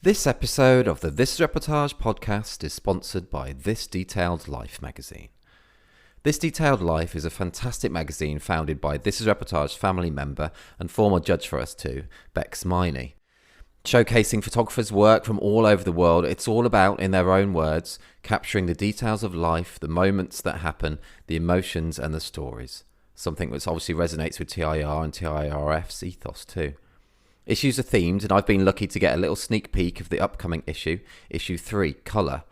This episode of the This Reportage podcast is sponsored by This Detailed Life magazine. This Detailed Life is a fantastic magazine founded by This Reportage family member and former judge for us too, Bex Miney. Showcasing photographers' work from all over the world, it's all about, in their own words, capturing the details of life, the moments that happen, the emotions and the stories. Something that obviously resonates with TIR and TIRF's ethos too. Issues are themed, and I've been lucky to get a little sneak peek of the upcoming issue 3, Colour,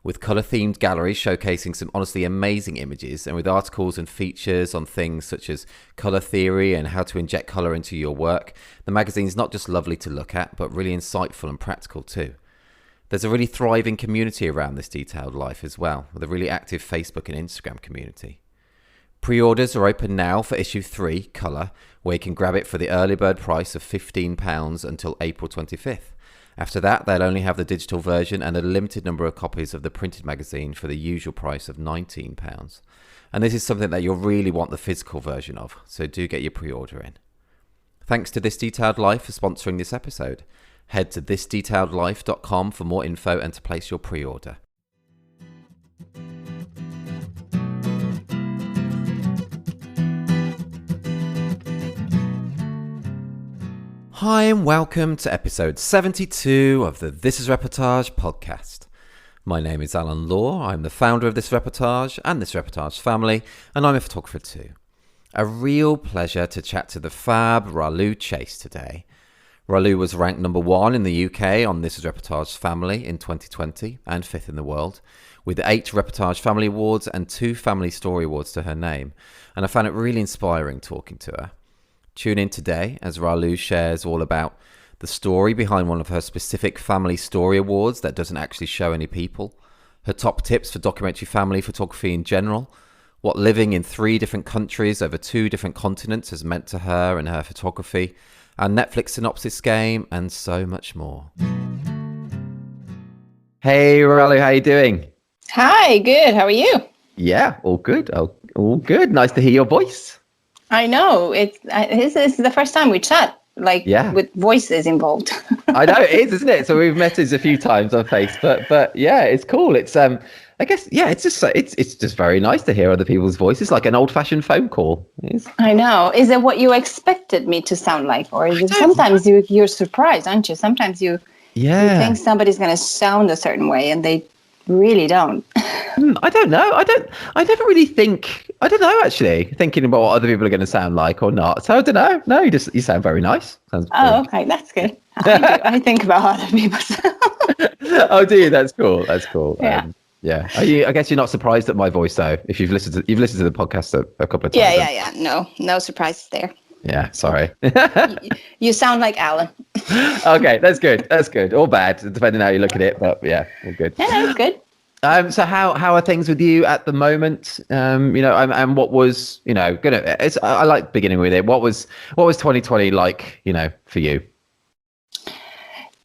with colour-themed galleries showcasing some honestly amazing images, and with articles and features on things such as colour theory and how to inject colour into your work. The magazine's not just lovely to look at, but really insightful and practical too. There's a really thriving community around This Detailed Life as well, with a really active Facebook and Instagram community. Pre-orders are open now for issue 3, Colour, where you can grab it for the early bird price of £15 until April 25th. After that, they'll only have the digital version and a limited number of copies of the printed magazine for the usual price of £19. And this is something that you'll really want the physical version of, so do get your pre-order in. Thanks to This Detailed Life for sponsoring this episode. Head to thisdetailedlife.com for more info and to place your pre-order. Hi and welcome to episode 72 of the This is Reportage podcast. My name is Alan Law, I'm the founder of This Reportage and This Reportage family, and I'm a photographer too. A real pleasure to chat to the fab Ralu Chase today. Ralu was ranked number 1 in the UK on This is Reportage family in 2020 and 5th in the world, with 8 Reportage Family Awards and 2 Family Story Awards to her name, and I found it really inspiring talking to her. Tune in today as Ralu shares all about the story behind one of her specific Family Story Awards that doesn't actually show any people, her top tips for documentary family photography in general, what living in 3 different countries over 2 different continents has meant to her and her photography, our Netflix synopsis game, and so much more. Hey Ralu, how you doing? Hi, good. How are you? Yeah, all good. All good. Nice to hear your voice. I know. This is the first time we chat, with voices involved. I know it is, isn't it? So we've met a few times on Facebook, but yeah, it's cool. It's I guess it's just very nice to hear other people's voices, like an old-fashioned phone call. I know. Is it what you expected me to sound like, or is it sometimes you're surprised, aren't you? Sometimes you think somebody's going to sound a certain way, and they really don't. I don't know. I never really think. I don't know, actually, thinking about what other people are going to sound like or not. So I don't know. No, you sound very nice. Okay, that's good. I think about other people. Oh, do you? That's cool. That's cool. Yeah. Yeah. I guess you're not surprised at my voice, though, if you've listened to the podcast a couple of times. Yeah. No surprises there. Yeah, sorry. You sound like Alan. Okay, that's good. That's good. Or bad, depending on how you look at it. But yeah, all good. Yeah, that's good. So how are things with you at the moment? And what was, I like beginning with it. What was 2020 like, for you?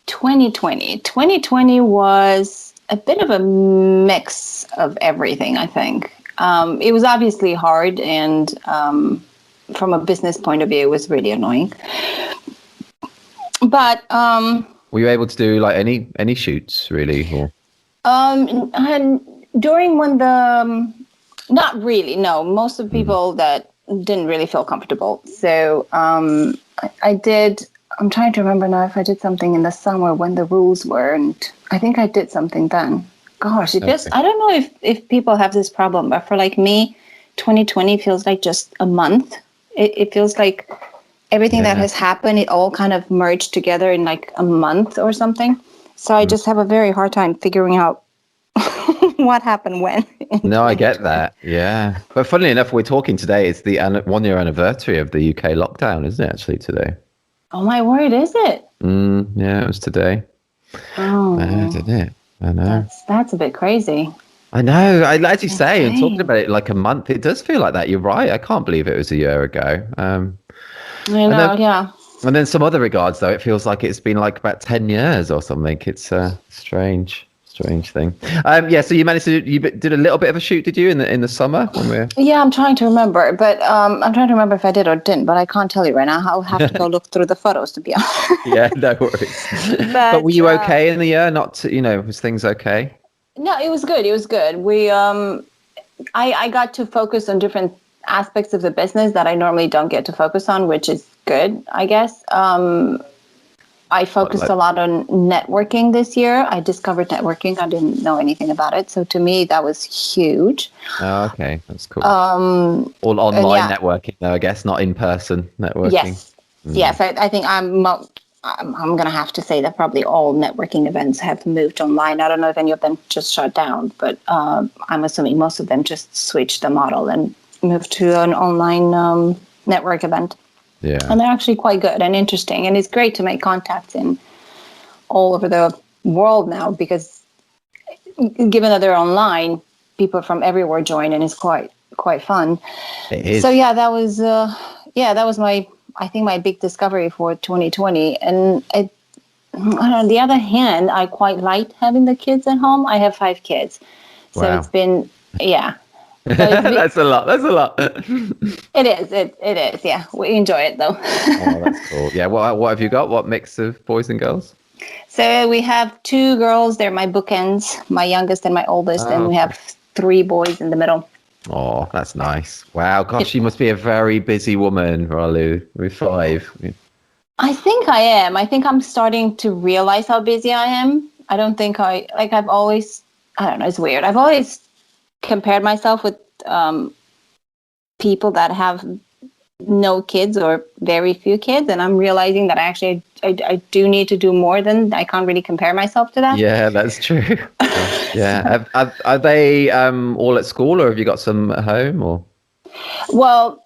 2020 was a bit of a mix of everything, I think. It was obviously hard, and from a business point of view, it was really annoying. But were you able to do like any shoots really? Or? And during when not really, no. Most of the people that didn't really feel comfortable. So I did. I'm trying to remember now if I did something in the summer when the rules were, and I think I did something then. Gosh, I don't know if people have this problem, but for like me, 2020 feels like just a month. It feels like everything that has happened, it all kind of merged together in like a month or something. So I just have a very hard time figuring out what happened when. No, I get that. Yeah. But funnily enough, we're talking today. It's the 1-year anniversary of the UK lockdown, isn't it, actually, today? Oh, my word, is it? Yeah, it was today. Oh. Isn't it? I know. That's a bit crazy. I know. As you say, and talking about it like a month, it does feel like that. You're right. I can't believe it was a year ago. I know, yeah. And then some other regards, though, it feels like it's been like about 10 years or something. It's strange. Strange thing. So you managed to you did a little bit of a shoot, did you, in the summer when we're? Yeah, I'm trying to remember, but I'm trying to remember if I did or didn't, but I can't tell you right now. I'll have to go look through the photos to be honest. Yeah, no worries. But were But you okay in the year? Not to, was things okay? no, it was good. It was good. I got to focus on different aspects of the business that I normally don't get to focus on, which is good, I guess. I focused a lot on networking this year. I discovered networking. I didn't know anything about it. So to me, that was huge. Oh, okay. That's cool. All online networking, though, I guess, not in-person networking. Yes. Yes. I think I'm going to have to say that probably all networking events have moved online. I don't know if any of them just shut down, but I'm assuming most of them just switched the model and moved to an online network event. Yeah. And they're actually quite good and interesting. And it's great to make contacts in all over the world now, because given that they're online, people from everywhere join, and it's quite fun. It is. So yeah, that was my big discovery for 2020. And on the other hand, I quite liked having the kids at home. I have 5 kids. So It's been, That's a lot. It is. Yeah, we enjoy it though. Oh, that's cool. Yeah. What have you got? What mix of boys and girls? So we have 2 girls. They're my bookends, my youngest and my oldest, and we have 3 boys in the middle. Oh, that's nice. Wow. Gosh, you must be a very busy woman, Ralu, with 5. I think I am. I think I'm starting to realize how busy I am. I don't think I've always, I don't know, it's weird. I've always compared myself with people that have no kids or very few kids, and I'm realizing that I do need to do more than I can't really compare myself to that. Yeah, that's true. Yeah. Are they all at school, or have you got some at home? Or well,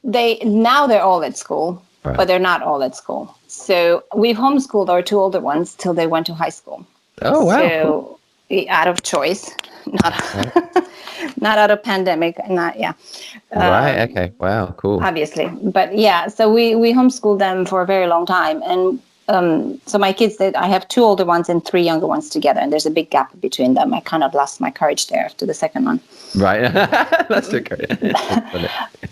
they're all at school, right. But they're not all at school. So we've homeschooled our 2 older ones till they went to high school. Oh wow! So out of choice, not out of pandemic, Right. Okay. Wow. Cool. Obviously, but yeah. So we homeschooled them for a very long time, and so my kids, I have 2 older ones and 3 younger ones together, and there's a big gap between them. I kind of lost my courage there after the second one. Right. That's okay.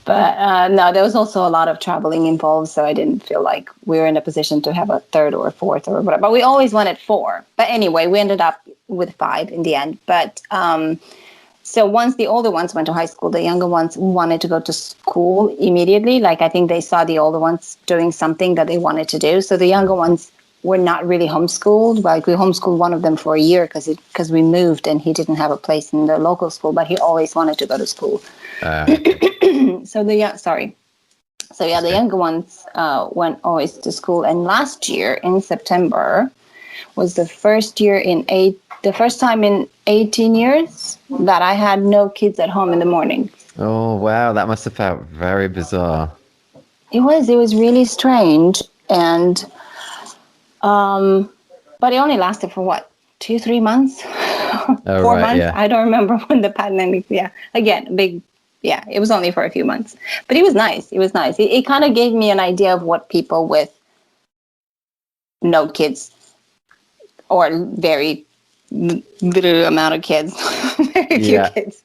But no, there was also a lot of traveling involved, so I didn't feel like we were in a position to have a 3rd or a 4th or whatever. But we always wanted 4. But anyway, we ended up with 5 in the end. But so once the older ones went to high school, the younger ones wanted to go to school immediately. Like, I think they saw the older ones doing something that they wanted to do. So the younger ones were not really homeschooled. Like, we homeschooled one of them for a year because we moved and he didn't have a place in the local school, but he always wanted to go to school. So the younger ones went always to school. And last year in September was the first time in 18 years that I had no kids at home in the morning. Oh, wow. That must have felt very bizarre. It was really strange. And, but it only lasted for what, 2-3 months? 4 months? Yeah. I don't remember when the pandemic, it was only for a few months, but it was nice. It kind of gave me an idea of what people with no kids or very little amount of kids, very few kids,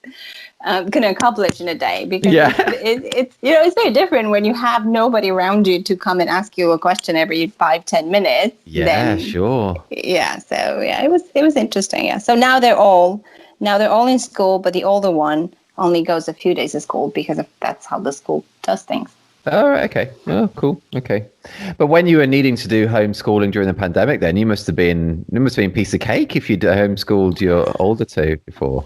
can accomplish in a day. Because it's very different when you have nobody around you to come and ask you a question every 5-10 minutes. Yeah, sure. Yeah, so it was interesting. Yeah, so now they're all in school, but the older one only goes a few days to school because that's how the school does things. Oh, right, okay. Oh, cool. Okay. But when you were needing to do homeschooling during the pandemic, then it must have been a piece of cake if you'd homeschooled your older 2 before.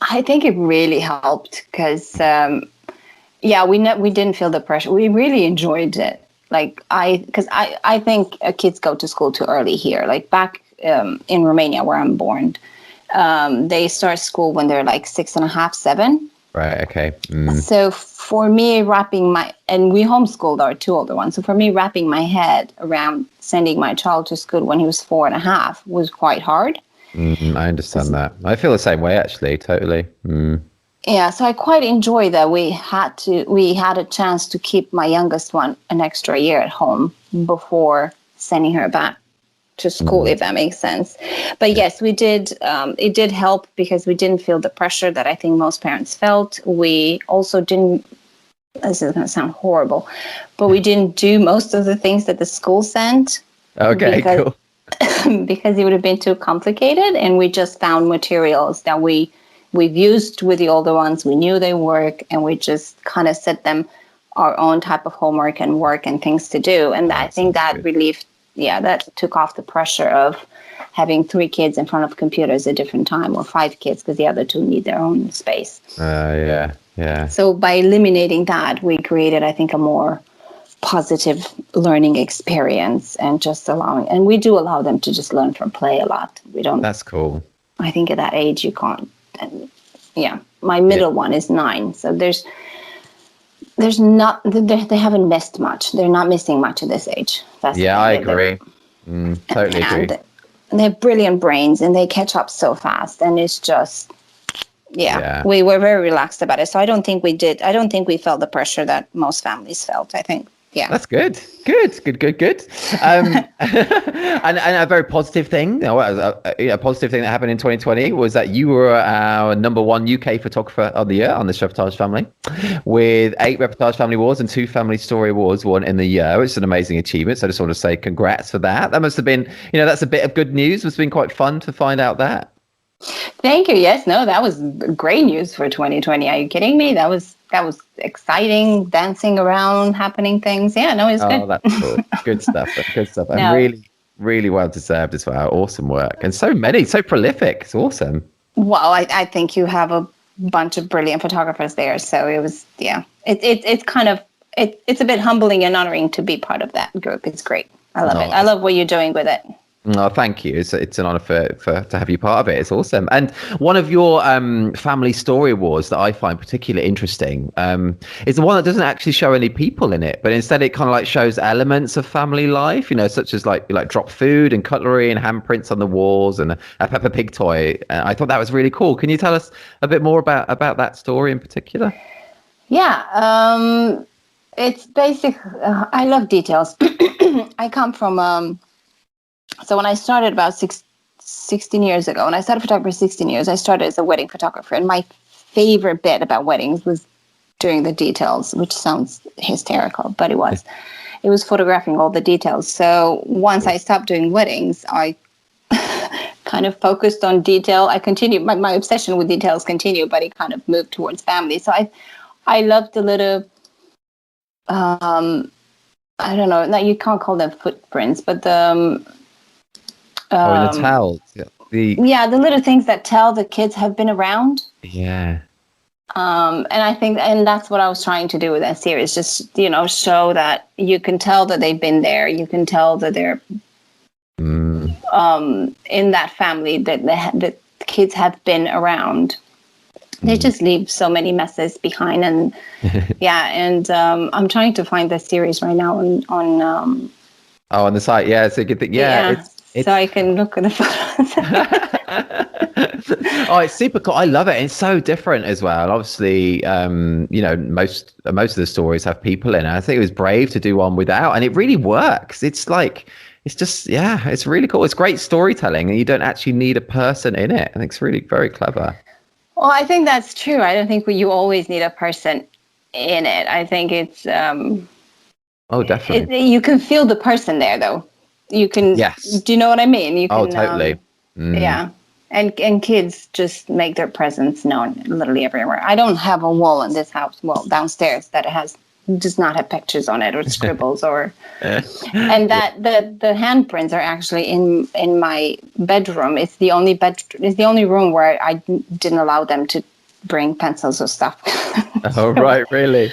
I think it really helped because, we didn't feel the pressure. We really enjoyed it. Like I think kids go to school too early here. Like back in Romania, where I'm born, they start school when they're like 6.5, 7. Right. Okay. So for me, and we homeschooled our 2 older ones. So for me, wrapping my head around sending my child to school when he was 4.5 was quite hard. I understand that. I feel the same way, actually. Totally. Yeah. So I quite enjoy that we had a chance to keep my youngest one an extra year at home before sending her back to school, if that makes sense. But yes, we did. It did help because we didn't feel the pressure that I think most parents felt. We also didn't. This is going to sound horrible, but we didn't do most of the things that the school sent. Okay, cool. Because it would have been too complicated, and we just found materials that we've used with the older ones. We knew they work, and we just kind of set them our own type of homework and work and things to do. And I think that relieved, that took off the pressure of having 3 kids in front of computers at a different time, or 5 kids because the other 2 need their own space. Yeah. So by eliminating that, we created, I think, a more positive learning experience, and just and we do allow them to just learn from play a lot. We don't. That's cool. I think at that age you can't. My middle one is 9, so there's not, they haven't missed much. They're not missing much at this age. I agree. Totally agree. And they have brilliant brains, and they catch up so fast, and it's just. Yeah, we were very relaxed about it. So I don't think we felt the pressure that most families felt, I think. Yeah. That's good. And a very positive thing, a positive thing that happened in 2020 was that you were our #1 UK photographer of the year on this Reportage Family, with 8 Reportage Family Awards and 2 Family Story Awards won in the year, which is an amazing achievement. So I just want to say congrats for that. That must have been, that's a bit of good news. It's been quite fun to find out that. Thank you. Yes, no, that was great news for 2020. Are you kidding me? That was exciting, dancing around, happening things. Yeah, no, it's good. Oh, that's cool. Good stuff. And really, really well deserved as well. Awesome work. And so prolific. It's awesome. Well, I think you have a bunch of brilliant photographers there. So it was, it's kind of, it's a bit humbling and honoring to be part of that group. It's great. I love it. I love what you're doing with it. Oh, thank you. It's an honor to have you part of it. It's awesome. And one of your family story awards that I find particularly interesting is the one that doesn't actually show any people in it, but instead it kind of like shows elements of family life, such as like dropped food and cutlery and handprints on the walls and a Peppa Pig toy. I thought that was really cool. Can you tell us a bit more about that story in particular? Yeah, it's basic. I love details. I come from so when I started about 16 years ago, when I started photography 16 years, I started as a wedding photographer. And my favorite bit about weddings was doing the details, which sounds hysterical, but it was. It was photographing all the details. So once I stopped doing weddings, I kind of focused on detail. I continued, my obsession with details continued, but it kind of moved towards family. So I loved the little, I don't know, you can't call them footprints, but the the towels. The little things that tell the kids have been around. Yeah. And I think, and that's what I was trying to do with that series, just, show that you can tell that they've been there. You can tell that they're in that family, that the kids have been around. They just leave so many messes behind. And I'm trying to find the series right now on the site. Yeah. So you could think, so I can look at the photos. It's super cool. I love it. It's so different as well. Obviously, most of the stories have people in it. I think it was brave to do one without, and it really works. It's really cool. It's great storytelling, and you don't actually need a person in it. I think it's really very clever. Well, I think that's true. I don't think you always need a person in it. I think it's definitely. You can feel the person there, though. You can. Yes. Do you know what I mean? You can, totally. Yeah. And kids just make their presence known literally everywhere. I don't have a wall in this house, downstairs, that does not have pictures on it or scribbles or. And that the handprints are actually in my bedroom. It's the only room where I didn't allow them to bring pencils or stuff. Oh, right, really?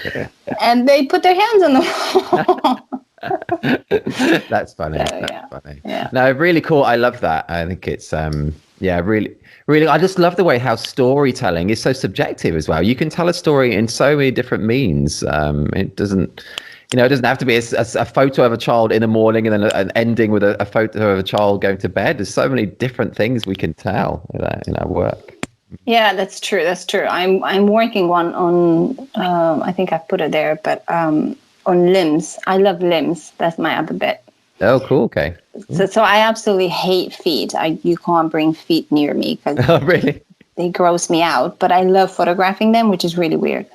And they put their hands on the wall. That's funny. So, funny. Yeah. No, really cool. I love that. I think it's really, really. I just love the way how storytelling is so subjective as well. You can tell a story in so many different means. It doesn't have to be a photo of a child in the morning and then an ending with a photo of a child going to bed. There's so many different things we can tell in our work. Yeah, that's true. I'm working one on. I think I put it there, but. On limbs. I love limbs. That's my other bit. Oh, cool. Okay. So I absolutely hate feet. You can't bring feet near me because Oh, really? they gross me out. But I love photographing them, which is really weird.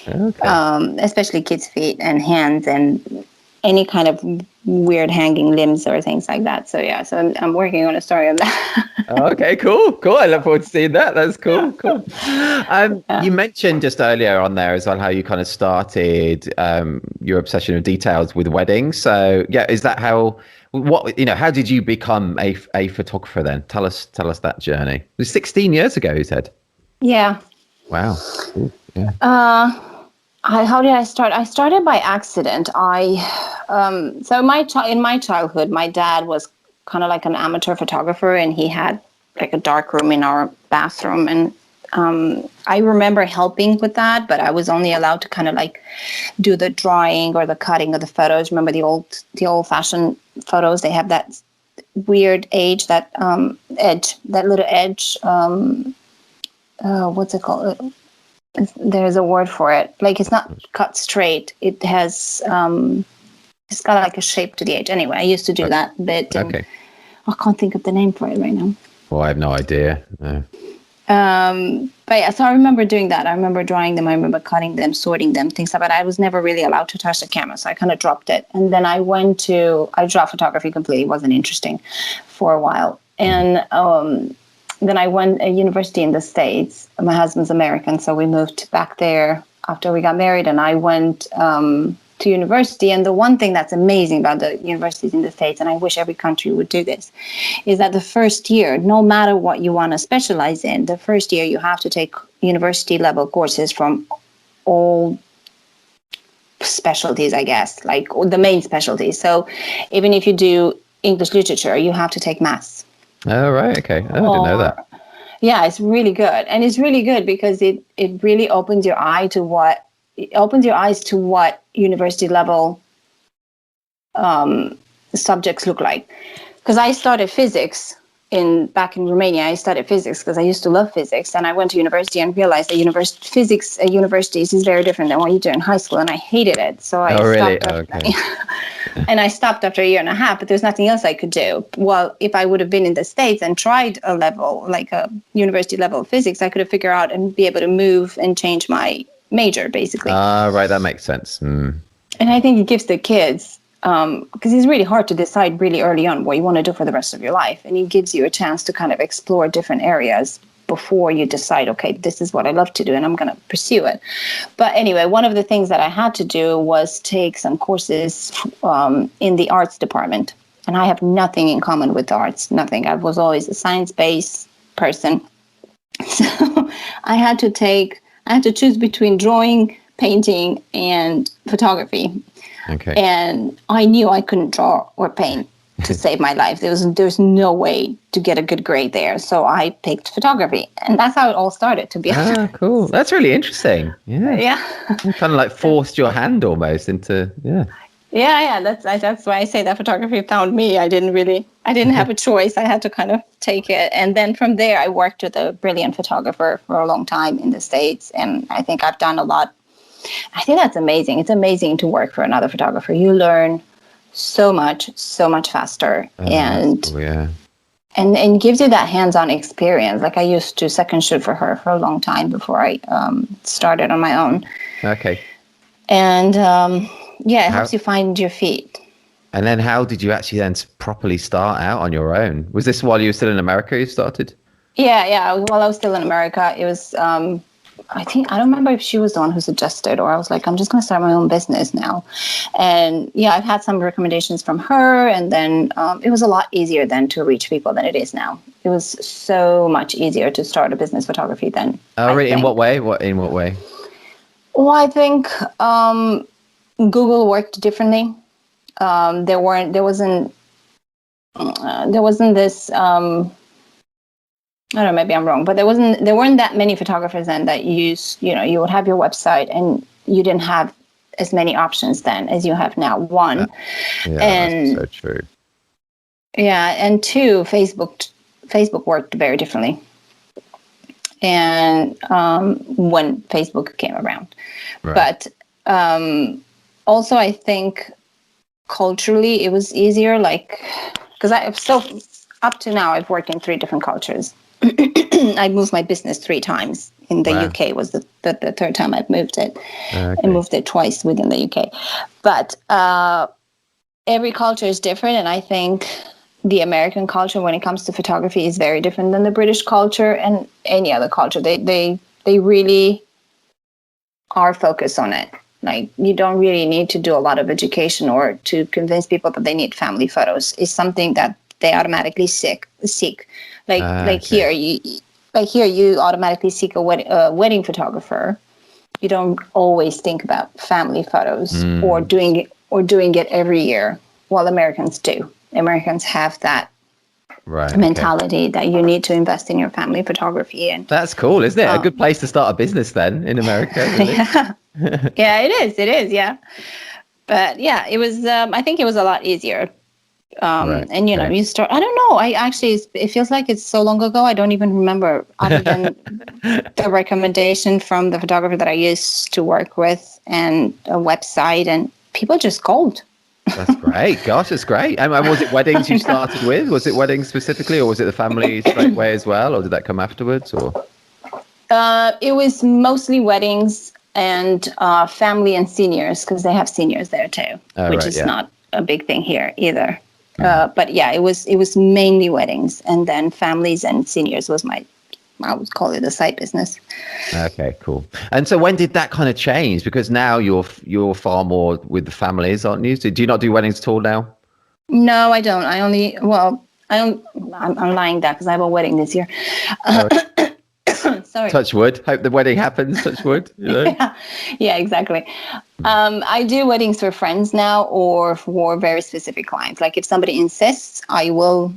Okay. Especially kids' feet and hands and any kind of weird hanging limbs or things like that. So yeah, so I'm working on a story on that. Okay, cool. I look forward to seeing that. That's cool. Yeah. You mentioned just earlier on there as well how you kind of started your obsession of details with weddings. So yeah, is that how did you become a photographer then? Tell us that journey. It was 16 years ago, you said. Yeah. Wow. Cool. Yeah. How did I start? I started by accident. So in my childhood, my dad was kind of like an amateur photographer, and he had like a dark room in our bathroom, and I remember helping with that, but I was only allowed to kind of like do the drawing or the cutting of the photos. Remember the old fashioned photos? They have that weird edge, that little edge. What's it called? There's a word for it. Like it's not cut straight. It has it's got like a shape to the edge. Anyway, I used to do that bit. And Okay. I can't think of the name for it right now. Well, I have no idea. No. But yeah, so I remember doing that. I remember drawing them. I remember cutting them, sorting them, things like that. I was never really allowed to touch the camera, so I kind of dropped it. And then I dropped photography completely. It wasn't interesting for a while. And then I went a university in the States. My husband's American, so we moved back there after we got married, and I went to university. And the one thing that's amazing about the universities in the States, and I wish every country would do this, is that the first year, no matter what you want to specialize in, the first year you have to take university level courses from all specialties, I guess, like the main specialties. So even if you do English literature, you have to take maths. Oh, right. Okay. Oh, I didn't know that. Yeah, it's really good. And it's really good because it really opens your eyes to what university level subjects look like. Because I started physics back in Romania. I studied physics because I used to love physics, and I went to university and realized that physics at universities is very different than what you do in high school, and I hated it. So I really? stopped. Okay. And I stopped after a year and a half, but there's nothing else I could do. Well, if I would have been in the States and tried a level, like a university level of physics, I could have figured out and be able to move and change my major, basically. Right. That makes sense. And I think it gives the kids, because it's really hard to decide really early on what you want to do for the rest of your life. And it gives you a chance to kind of explore different areas before you decide, okay, this is what I love to do and I'm going to pursue it. But anyway, one of the things that I had to do was take some courses in the arts department. And I have nothing in common with the arts, nothing. I was always a science-based person. So I had to choose between drawing, painting, and photography. Okay. And I knew I couldn't draw or paint to save my life. There's no way to get a good grade there. So I picked photography. And that's how it all started, to be honest. Ah, cool. That's really interesting. Yeah. Yeah. You kind of like forced your hand almost into, yeah. Yeah. That's why I say that photography found me. I didn't have a choice. I had to kind of take it. And then from there, I worked with a brilliant photographer for a long time in the States. And I think I've done a lot. I think that's amazing. It's amazing to work for another photographer. You learn so much faster. And cool, yeah. and gives you that hands-on experience. Like I used to second shoot for her for a long time before I started on my own. Okay. And it helps you find your feet. And then how did you actually then properly start out on your own? Was this while you were still in America you started? Yeah. While I was still in America, it was, I don't remember if she was the one who suggested, or I was like, I'm just going to start my own business now. And yeah, I've had some recommendations from her. And then it was a lot easier then to reach people than it is now. It was so much easier to start a business photography then. Oh, really? In what way? In what way? Well, I think Google worked differently. There wasn't this, I don't know, maybe I'm wrong, but there weren't that many photographers then that you would have your website and you didn't have as many options then as you have now. One. That's so true. Yeah. And two, Facebook worked very differently. And when Facebook came around. Right. But also I think culturally it was easier, like, because I still, up to now, I've worked in 3 different cultures. I moved my business 3 times. In the UK was the third time I've moved it. I moved it twice within the UK. But every culture is different, and I think the American culture, when it comes to photography, is very different than the British culture and any other culture. They really are focused on it. Like, you don't really need to do a lot of education or to convince people that they need family photos. It's something that they automatically seek. Like here, you automatically seek a wedding photographer. You don't always think about family photos or doing it every year. While Americans do. Americans have that mentality that you need to invest in your family photography. And that's cool, isn't it? A good place to start a business then in America. Really. Yeah, it is. Yeah, but yeah, it was. I think it was a lot easier. And you start. I don't know. It feels like it's so long ago. I don't even remember, other than the recommendation from the photographer that I used to work with and a website, and people just called. That's great. Gosh, that's great. And was it weddings you started with? Was it weddings specifically, or was it the family straight away as well, or did that come afterwards? Or it was mostly weddings and family and seniors, because they have seniors there too, which is not a big thing here either. But yeah, it was mainly weddings, and then families and seniors was I would call it a side business. Okay, cool. And so when did that kind of change? Because now you're far more with the families, aren't you? So do you not do weddings at all now? No, I don't. I'm lying that, because I have a wedding this year. Sorry. Touch wood. Hope the wedding happens. Touch wood. Yeah, exactly. I do weddings for friends now, or for very specific clients. Like, if somebody insists, I will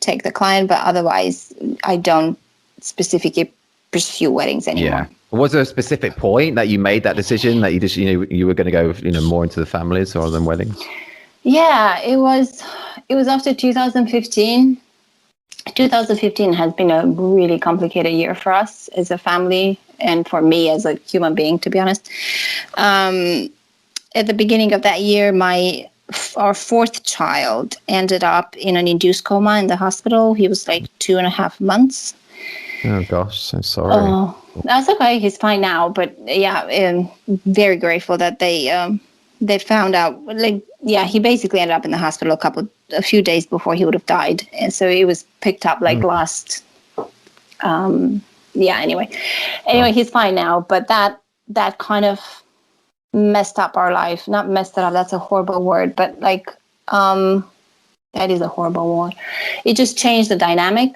take the client, but otherwise I don't specifically pursue weddings anymore. Yeah. Was there a specific point that you made that decision, that you just you were going to go more into the families rather than weddings? Yeah, it was after 2015. 2015 has been a really complicated year for us as a family, and for me as a human being, to be honest. At the beginning of that year, our 4th child ended up in an induced coma in the hospital. He was like 2.5 months. Oh gosh, so sorry. Oh, that's okay. He's fine now. But yeah, very grateful that they found out. Like, yeah, he basically ended up in the hospital a few days before he would have died, and so it was picked up like last. Anyway, he's fine now. But that kind of messed up our life. Not messed it up. That's a horrible word. But like, that is a horrible word. It just changed the dynamic.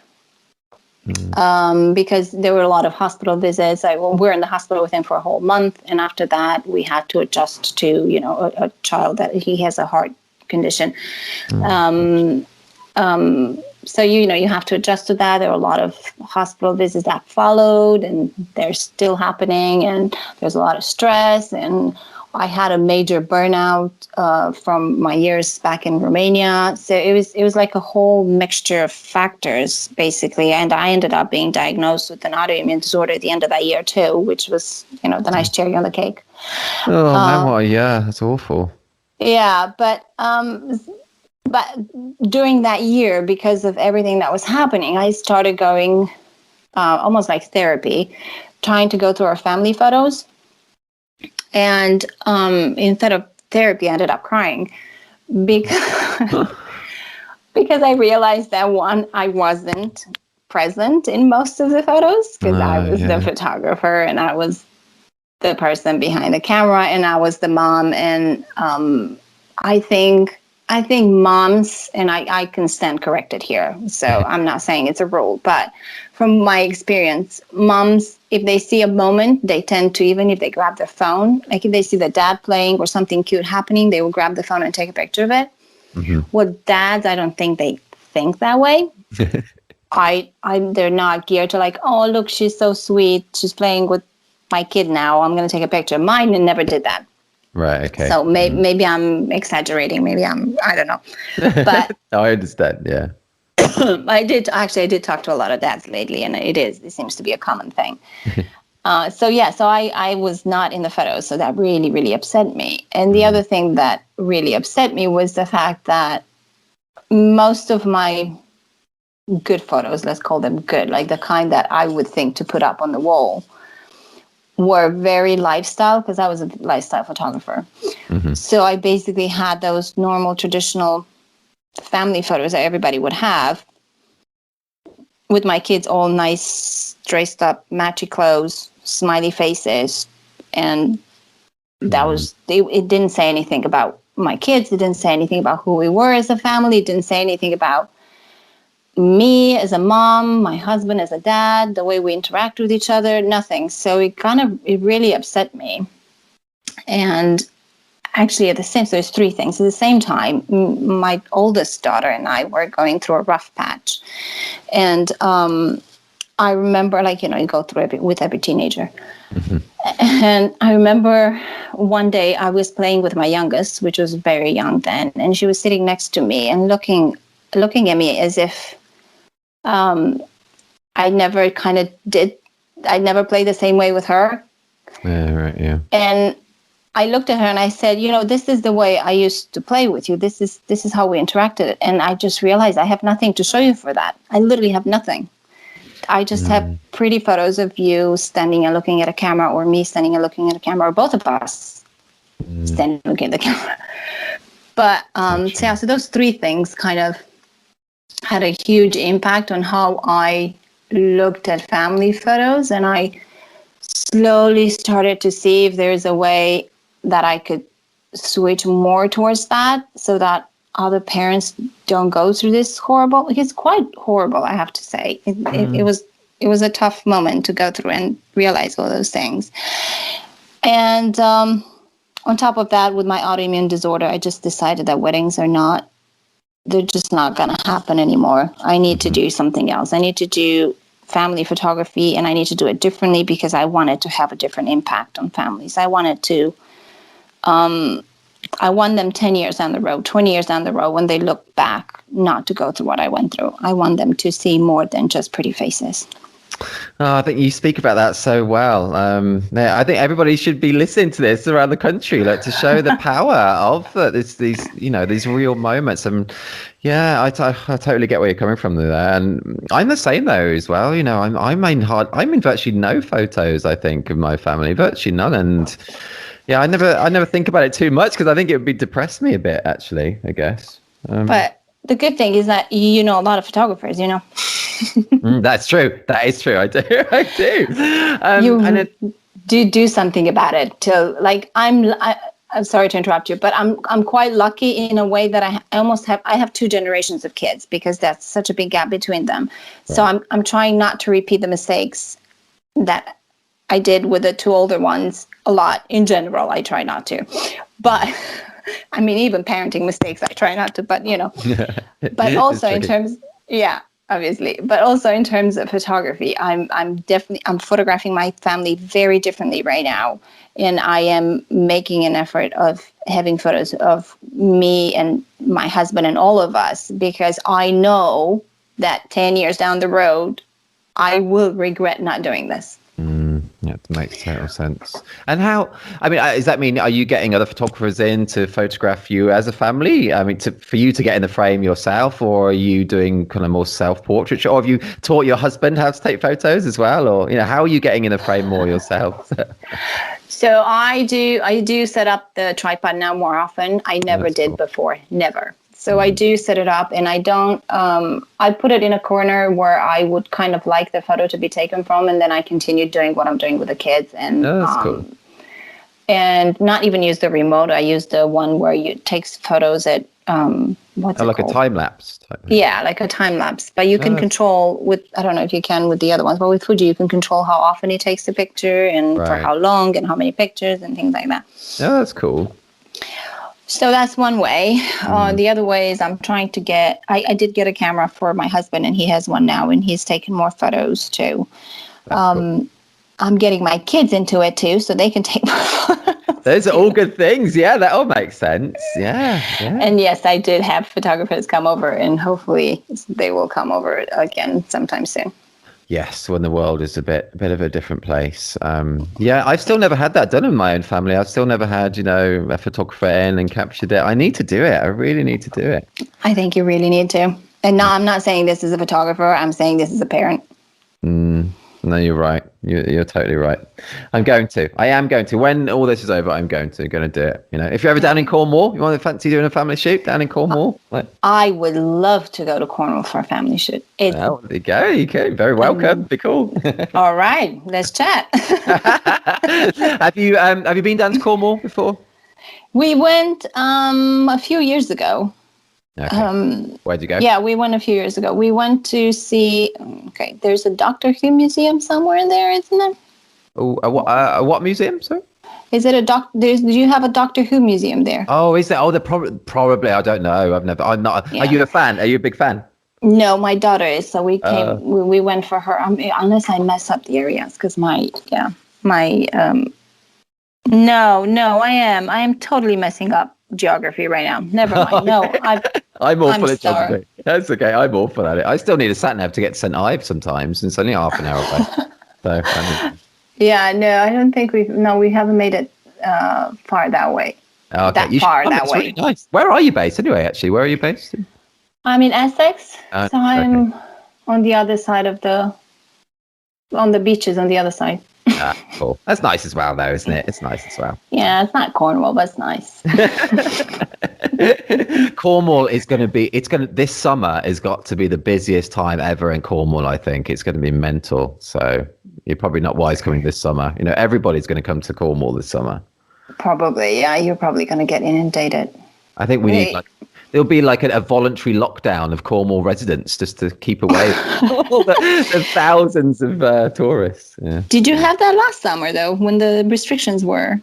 Because there were a lot of hospital visits. We're in the hospital with him for a whole month, and after that, we had to adjust to a child that he has a heart condition. So you have to adjust to that. There were a lot of hospital visits that followed, and they're still happening, and there's a lot of stress. And I had a major burnout from my years back in Romania. So it was like a whole mixture of factors, basically. And I ended up being diagnosed with an autoimmune disorder at the end of that year too, which was, the nice cherry on the cake. Oh, man, yeah, that's awful. Yeah, but during that year, because of everything that was happening, I started going almost like therapy, trying to go through our family photos. And instead of therapy, I ended up crying because I realized that, one, I wasn't present in most of the photos, because I was the photographer and I was the person behind the camera and I was the mom. And I think moms, and I can stand corrected here, so I'm not saying it's a rule, but from my experience, moms, if they see a moment, they tend to, even if they grab their phone, like if they see the dad playing or something cute happening, they will grab the phone and take a picture of it. Mm-hmm. With dads, I don't think they think that way. They're not geared to like, oh, look, she's so sweet. She's playing with my kid now. I'm going to take a picture. Mine never did that. Right. Okay. So maybe I'm exaggerating. Maybe I don't know. But I understand. Yeah. I did talk to a lot of dads lately, and it seems to be a common thing. So I was not in the photos, so that really, really upset me. And the other thing that really upset me was the fact that most of my good photos, let's call them good, like the kind that I would think to put up on the wall, were very lifestyle, because I was a lifestyle photographer. So I basically had those normal, traditional family photos that everybody would have, with my kids all nice, dressed up, matchy clothes, smiley faces, and that was it. Didn't say anything about my kids. It didn't say anything about who we were as a family. It didn't say anything about me as a mom, my husband as a dad, the way we interact with each other, nothing. So it really upset me. And actually so there's three things. At the same time, my oldest daughter and I were going through a rough patch. And I remember, like, you go through it with every teenager. And I remember one day I was playing with my youngest, which was very young then, and she was sitting next to me and looking at me as if I never played the same way with her. Yeah, right, yeah. And I looked at her and I said, this is the way I used to play with you. This is how we interacted. And I just realized I have nothing to show you for that. I literally have nothing. I just have pretty photos of you standing and looking at a camera, or me standing and looking at a camera, or both of us standing and looking at the camera. But so those three things kind of had a huge impact on how I looked at family photos. And I slowly started to see if there's a way that I could switch more towards that, so that other parents don't go through this horrible. It's quite horrible, I have to say. It was a tough moment to go through and realize all those things. And on top of that, with my autoimmune disorder, I just decided that weddings they're just not going to happen anymore. I need to do something else. I need to do family photography, and I need to do it differently, because I wanted to have a different impact on families. I wanted to, I want them 10 years down the road, 20 years down the road, when they look back, not to go through what I went through. I want them to see more than just pretty faces. Oh, I think you speak about that so well. I think everybody should be listening to this around the country, like, to show the power of these real moments. And yeah, I totally get where you're coming from there. And I'm the same though as well. I'm in virtually no photos, I think, of my family, virtually none. And yeah, I never think about it too much, because I think it would depress me a bit, actually, I guess. But the good thing is that a lot of photographers, That's true. That is true. I do. Do something about it. I'm sorry to interrupt you, but I'm quite lucky in a way that I have two generations of kids, because that's such a big gap between them. Right. So I'm trying not to repeat the mistakes that I did with the two older ones a lot. In general, I try not to. But I mean, even parenting mistakes, I try not to. But but also in terms, obviously, but also in terms of photography, I'm photographing my family very differently right now, and I am making an effort of having photos of me and my husband and all of us, because I know that 10 years down the road, I will regret not doing this. That makes total sense. And does that mean, are you getting other photographers in to photograph you as a family? I mean, for you to get in the frame yourself, or are you doing kind of more self-portraiture? Or have you taught your husband how to take photos as well? Or, how are you getting in the frame more yourself? So I do set up the tripod now more often. I never did before, never. So I do set it up, and I don't, I put it in a corner where I would kind of like the photo to be taken from, and then I continue doing what I'm doing with the kids. And that's cool. And not even use the remote. I use the one where you takes photos at, what's it like called? A time lapse type. Yeah, like a time lapse. But you can control with, I don't know if you can with the other ones, but with Fuji, you can control how often he takes the picture, and for how long, and how many pictures, and things like that. Oh, that's cool. So that's one way. The other way is I'm trying to I did get a camera for my husband, and he has one now, and he's taken more photos too. Cool. I'm getting my kids into it too, so they can take more photos. Those are all good things. Yeah, that all makes sense. Yeah. And yes, I did have photographers come over, and hopefully they will come over again sometime soon. Yes, when the world is a bit of a different place. Yeah, I've still never had that done in my own family. I've still never had, a photographer in and captured it. I need to do it. I really need to do it. I think you really need to. And no, I'm not saying this as a photographer. I'm saying this as a parent. No, you're right. You're totally right. I am going to. When all this is over, I'm going to do it. If you're ever down in Cornwall, you want to fancy doing a family shoot down in Cornwall? I would love to go to Cornwall for a family shoot. There you go. You can. Very welcome. Be cool. All right, let's chat. Have you been down to Cornwall before? We went a few years ago. Okay. Where'd you go? Yeah, we went a few years ago. We went to see. Okay, there's a Doctor Who museum somewhere in there, isn't there? Oh, what museum? Sorry. Is it do you have a Doctor Who museum there? Oh, is there? Oh, probably. I don't know. I'm not. Yeah. Are you a fan? Are you a big fan? No, my daughter is. So we came. We went for her. Unless I mess up the areas, because No, I am totally messing up geography right now. Never mind. No, I'm awful at geography. That's okay. I'm awful at it. I still need a sat nav to get to St Ives sometimes, and it's only half an hour away. So. Yeah, no, I don't think we haven't made it far that way. Oh, okay. That way. Really nice. Where are you based anyway? Actually, where are you based? I'm in Essex, so I'm on the other side on the beaches on the other side. Cool. That's nice as well, though, isn't it? It's nice as well. Yeah, it's not Cornwall, but it's nice. Cornwall is going to be. This summer has got to be the busiest time ever in Cornwall. I think it's going to be mental. So you're probably not wise coming this summer. Everybody's going to come to Cornwall this summer. Probably, yeah. You're probably going to get inundated. I think we need there'll be like a voluntary lockdown of Cornwall residents just to keep away all the thousands of tourists. Yeah. Did you have that last summer though, when the restrictions were?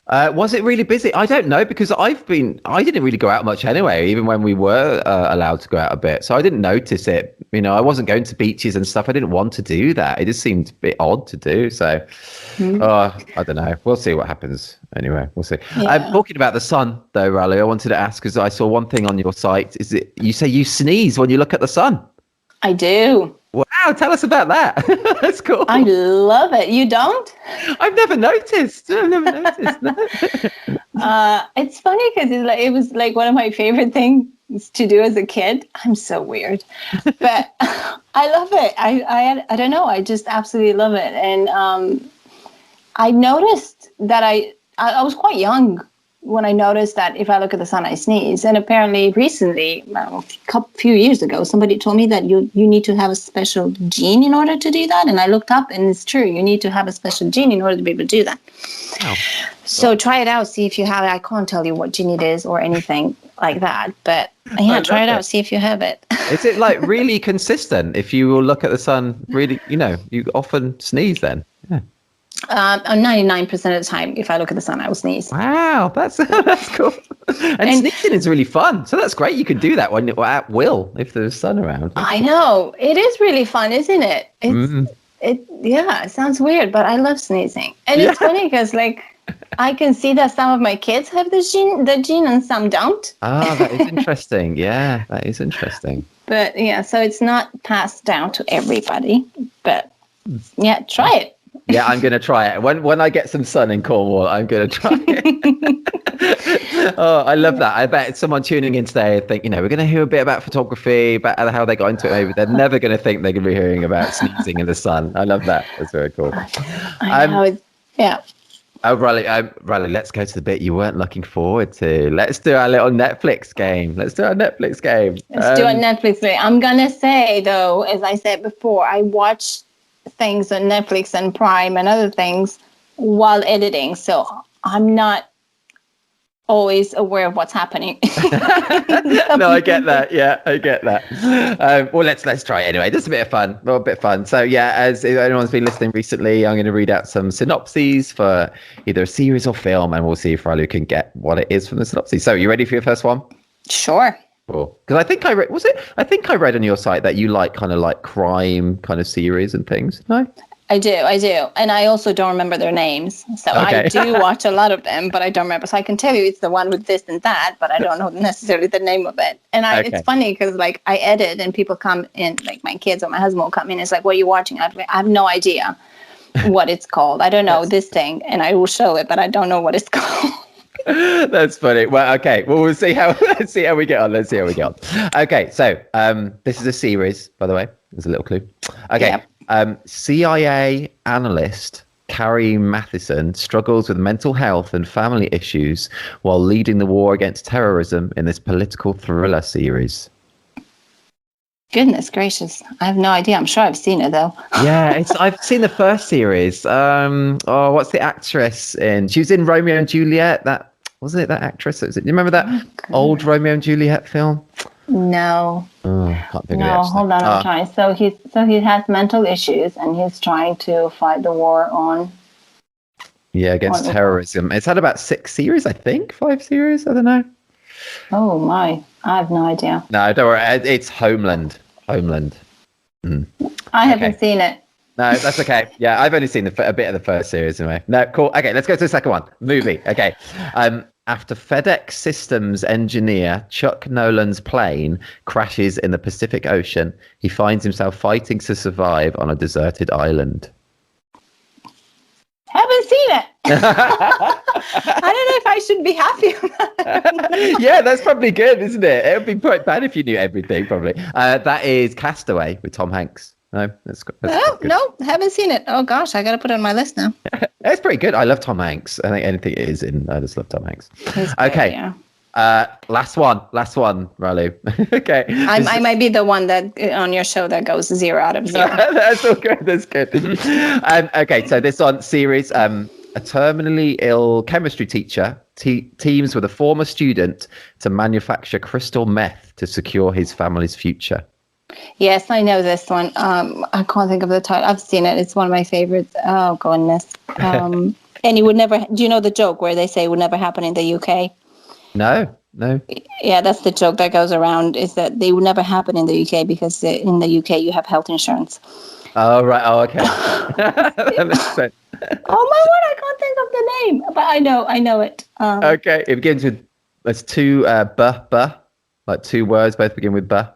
Was it really busy? I don't know, because I didn't really go out much anyway, even when we were allowed to go out a bit. So I didn't notice it. I wasn't going to beaches and stuff. I didn't want to do that. It just seemed a bit odd to do. So I don't know. We'll see what happens. Anyway, we'll see. Yeah. Talking about the sun, though, Ralu, I wanted to ask, because I saw one thing on your site. Is it you say you sneeze when you look at the sun? I do. Wow, tell us about that. That's cool. I love it. You don't? I've never noticed. No. It's funny because it was like one of my favorite things to do as a kid. I'm so weird, but I love it. I don't know. I just absolutely love it. And I noticed that I was quite young when I noticed that if I look at the sun, I sneeze. And apparently recently, a few years ago, somebody told me that you need to have a special gene in order to do that. And I looked up, and it's true. You need to have a special gene in order to be able to do that. Oh. So try it out, see if you have it. I can't tell you what gene it is or anything like that. But yeah, try it out, see if you have it. Is it like really consistent? If you will look at the sun, really, you often sneeze then? Yeah. 99% of the time, if I look at the sun, I will sneeze. Wow, that's cool. And sneezing is really fun. So that's great. You can do that at will if there's sun around. I know. It is really fun, isn't it? It sounds weird, but I love sneezing. And it's funny because I can see that some of my kids have the gene and some don't. That is interesting. Yeah, that is interesting. But yeah, so it's not passed down to everybody. But yeah, try it. Yeah, I'm going to try it. When I get some sun in Cornwall, I'm going to try it. Oh, I love that. I bet someone tuning in today think, we're going to hear a bit about photography, about how they got into it. Maybe they're never going to think they're going to be hearing about sneezing in the sun. I love that. That's very cool. I know. Yeah. Oh, Ralu, let's go to the bit you weren't looking forward to. Let's do our little Netflix game. Let's do a Netflix game. I'm going to say, though, as I said before, I watched things on Netflix and Prime and other things while editing, so I'm not always aware of what's happening. No, I get that. Yeah, I get that. Well, let's try it anyway. Just a bit of fun. So yeah, as if anyone's been listening recently, I'm going to read out some synopses for either a series or film, and we'll see if Ralu can get what it is from the synopses. So, you ready for your first one? Sure. Cool. Because I think I read on your site that you like kind of like crime kind of series and things. No? I do. And I also don't remember their names. So Okay. I do watch a lot of them, but I don't remember. So I can tell you it's the one with this and that, but I don't know necessarily the name of it. And it's funny because like I edit and people come in, like my kids or my husband will come in. It's like, what are you watching? I have no idea what it's called. I don't know this thing. And I will show it, but I don't know what it's called. That's funny. Well, okay. Well, let's see how we get on. Okay. So this is a series, by the way. There's a little clue. Okay. Yep. CIA analyst Carrie Mathison struggles with mental health and family issues while leading the war against terrorism in this political thriller series. Goodness gracious. I have no idea. I'm sure I've seen it though. Yeah, I've seen the first series. What's the actress in? She was in Romeo and Juliet. That wasn't it, that actress? You remember that old Romeo and Juliet film? No. Oh, can't think of it, no, hold on, I'm trying. So he has mental issues and he's trying to fight the war on against terrorism. It's had about 6 series, I think. 5 series, I don't know. Oh my, I have no idea. No, don't worry. It's Homeland. Mm. I haven't seen it. No, that's okay. Yeah, I've only seen a bit of the first series anyway. No, cool. Okay, let's go to the second one. Movie. Okay. After FedEx Systems engineer Chuck Nolan's plane crashes in the Pacific Ocean, he finds himself fighting to survive on a deserted island. Haven't seen it. I don't know if I should be happy about it. Yeah, that's probably good, isn't it? It would be quite bad if you knew everything, probably. That is Castaway with Tom Hanks. No, that's no, haven't seen it. Oh gosh, I got to put it on my list now. It's pretty good. I love Tom Hanks. I think anything it is in, I just love Tom Hanks. Okay. Yeah. Last one, Ralu. Okay. I might be the one that on your show that goes 0 out of 0. That's all good. That's good. Okay, so this on series, a terminally ill chemistry teacher teams with a former student to manufacture crystal meth to secure his family's future. Yes, I know this one. I can't think of the title. I've seen it. It's one of my favorites. Oh goodness. And it would never. Do you know the joke where they say it would never happen in the UK? No. Yeah, that's the joke that goes around, is that they would never happen in the UK because in the UK you have health insurance. Oh, right. Oh, okay. That makes sense. Oh my word, I can't think of the name, but I know it. Okay, it begins with, there's 2 buh, like 2 words, both begin with buh.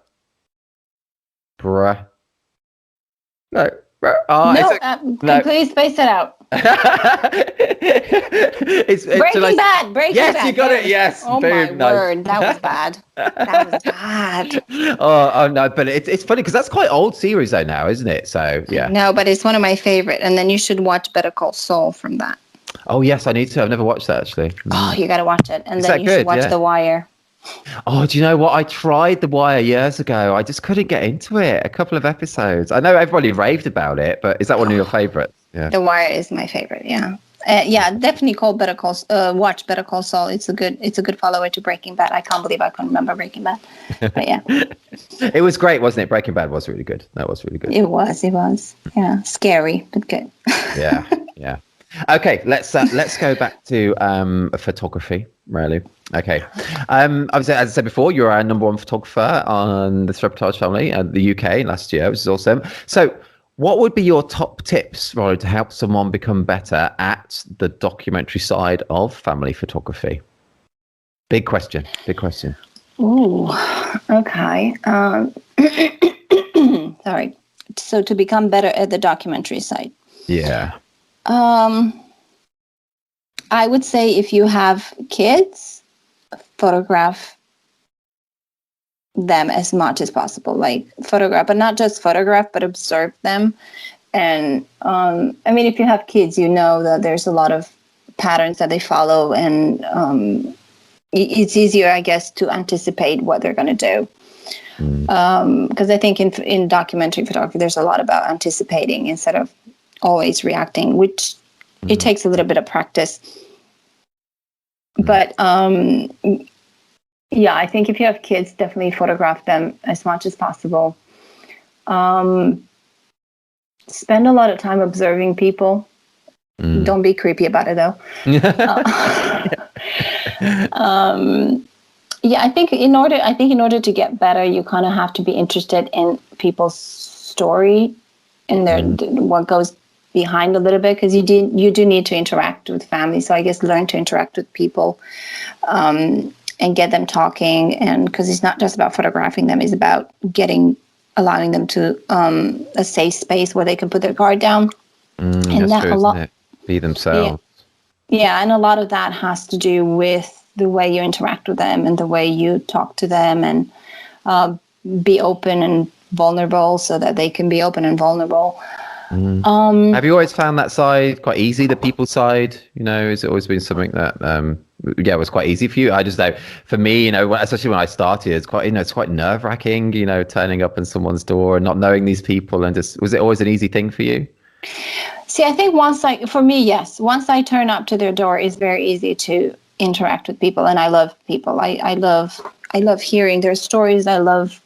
Bruh. No. Bruh. No, please space it out. it's Breaking Bad. Yes, Bad. you got it. Yes. Oh Boom. my word, that was bad. That was bad. Oh no, but it's funny because that's quite old series though now, isn't it? So yeah. No, but it's one of my favorite. And then you should watch Better Call Saul from that. Oh yes, I need to. I've never watched that actually. Oh, you got to watch it, and Is then you should watch The Wire. Oh, do you know what? I tried The Wire years ago. I just couldn't get into it. A couple of episodes. I know everybody raved about it, but is that one of your favorites? Yeah. The Wire is my favorite. Yeah. Definitely watch Better Call Saul. It's a good follower to Breaking Bad. I can't believe I couldn't remember Breaking Bad. But yeah. It was great, wasn't it? Breaking Bad was really good. That was really good. It was. Yeah. Scary, but good. Yeah. Okay, let's go back to photography, Ralu. Okay. Obviously, as I said before, you're our number 1 photographer on this Reportage Family in the UK last year, which is awesome. So what would be your top tips, Ralu, to help someone become better at the documentary side of family photography? Big question. Ooh, okay. Sorry. So to become better at the documentary side. Yeah. I would say if you have kids, photograph them as much as possible. Like photograph, but not just photograph, but observe them. And if you have kids, you know that there's a lot of patterns that they follow, and it's easier, I guess, to anticipate what they're going to do. Because I think in documentary photography, there's a lot about anticipating instead of always reacting, which it takes a little bit of practice. But I think if you have kids, definitely photograph them as much as possible. Spend a lot of time observing people. Don't be creepy about it though. I think in order to get better, you kind of have to be interested in people's story and what goes behind a little bit, because you do need to interact with family. So I guess learn to interact with people, and get them talking. And because it's not just about photographing them, it's about allowing them to a safe space where they can put their guard down. And that's that true, a lot, isn't it? Be themselves. Yeah, and a lot of that has to do with the way you interact with them and the way you talk to them, and be open and vulnerable so that they can be open and vulnerable. Have you always found that side quite easy, the people side? Has it always been something that was quite easy for you? I just know for me, especially when I started, it's quite nerve-wracking, turning up on someone's door and not knowing these people, and was it always an easy thing for you? See, I think once I turn up to their door, it's very easy to interact with people, and I love people. I love hearing their stories. I love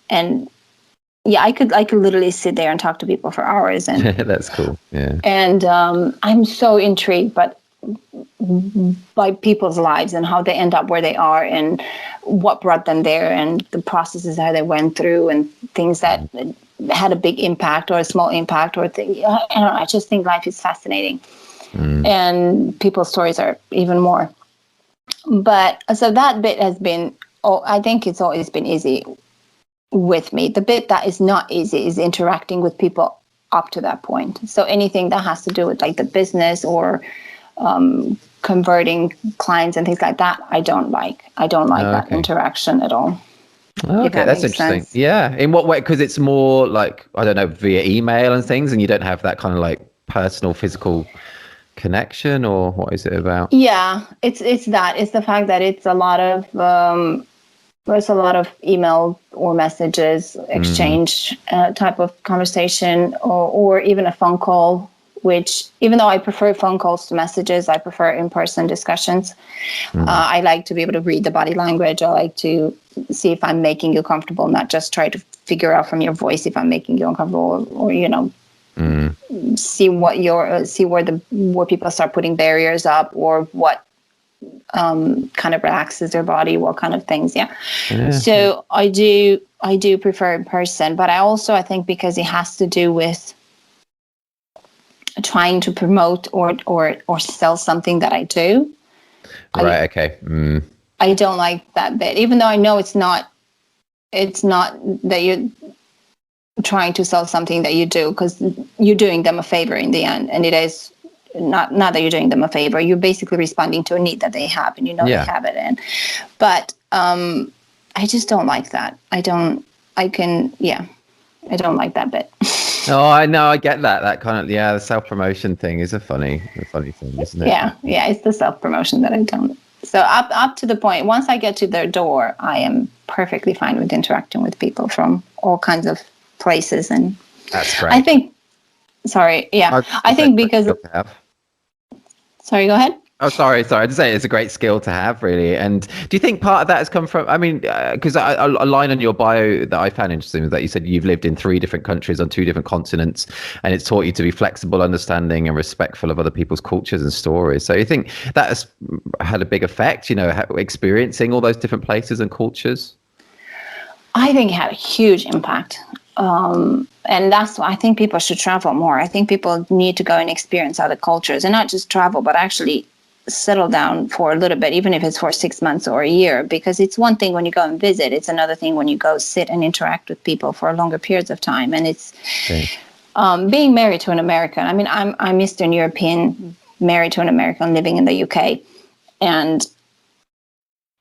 and yeah, I could literally sit there and talk to people for hours, and that's cool. Yeah. And I'm so intrigued by people's lives and how they end up where they are, and what brought them there, and the processes that they went through, and things that had a big impact or a small impact, or thing. I don't know, I just think life is fascinating, and people's stories are even more. But so that bit has been, I think it's always been easy with me. The bit that is not easy is interacting with people up to that point. So anything that has to do with like the business or converting clients and things like that, I don't like. That interaction at all. Okay, that's interesting. Sense. Yeah. In what way? Because it's more like, I don't know, via email and things, and you don't have that kind of like personal, physical connection, or what is it about? Yeah, it's that. It's the fact that it's a lot of there's a lot of email or messages exchange type of conversation, or even a phone call, which, even though I prefer phone calls to messages, I prefer in-person discussions. I like to be able to read the body language. I like to see if I'm making you comfortable, not just try to figure out from your voice if I'm making you uncomfortable, or see where people start putting barriers up, or what kind of relaxes their body, what kind of things. So I do prefer in person, but I think because it has to do with trying to promote or sell something that I do. I don't like that bit, even though I know it's not that you're trying to sell something that you do, because you're doing them a favor in the end, and it is not that you're doing them a favor. You're basically responding to a need that they have, and they have it. But I just don't like that. I don't like that bit. No, I know, I get that. That kind of, the self-promotion thing is a funny thing, isn't it? Yeah, it's the self-promotion that I don't. So up to the point, once I get to their door, I am perfectly fine with interacting with people from all kinds of places. And that's great. I think, sorry, I think because... Sorry, go ahead. Oh, sorry. I'd say it's a great skill to have, really. And do you think part of that has come from, I mean, because a line on your bio that I found interesting was that you said you've lived in 3 different countries on 2 different continents, and it's taught you to be flexible, understanding, and respectful of other people's cultures and stories. So you think that has had a big effect, experiencing all those different places and cultures? I think it had a huge impact. And that's why I think people should travel more. I think people need to go and experience other cultures, and not just travel, but actually settle down for a little bit, even if it's for 6 months or a year, because it's one thing when you go and visit, it's another thing when you go sit and interact with people for longer periods of time. And it's being married to an American. I mean, I'm Eastern European, married to an American, living in the UK, and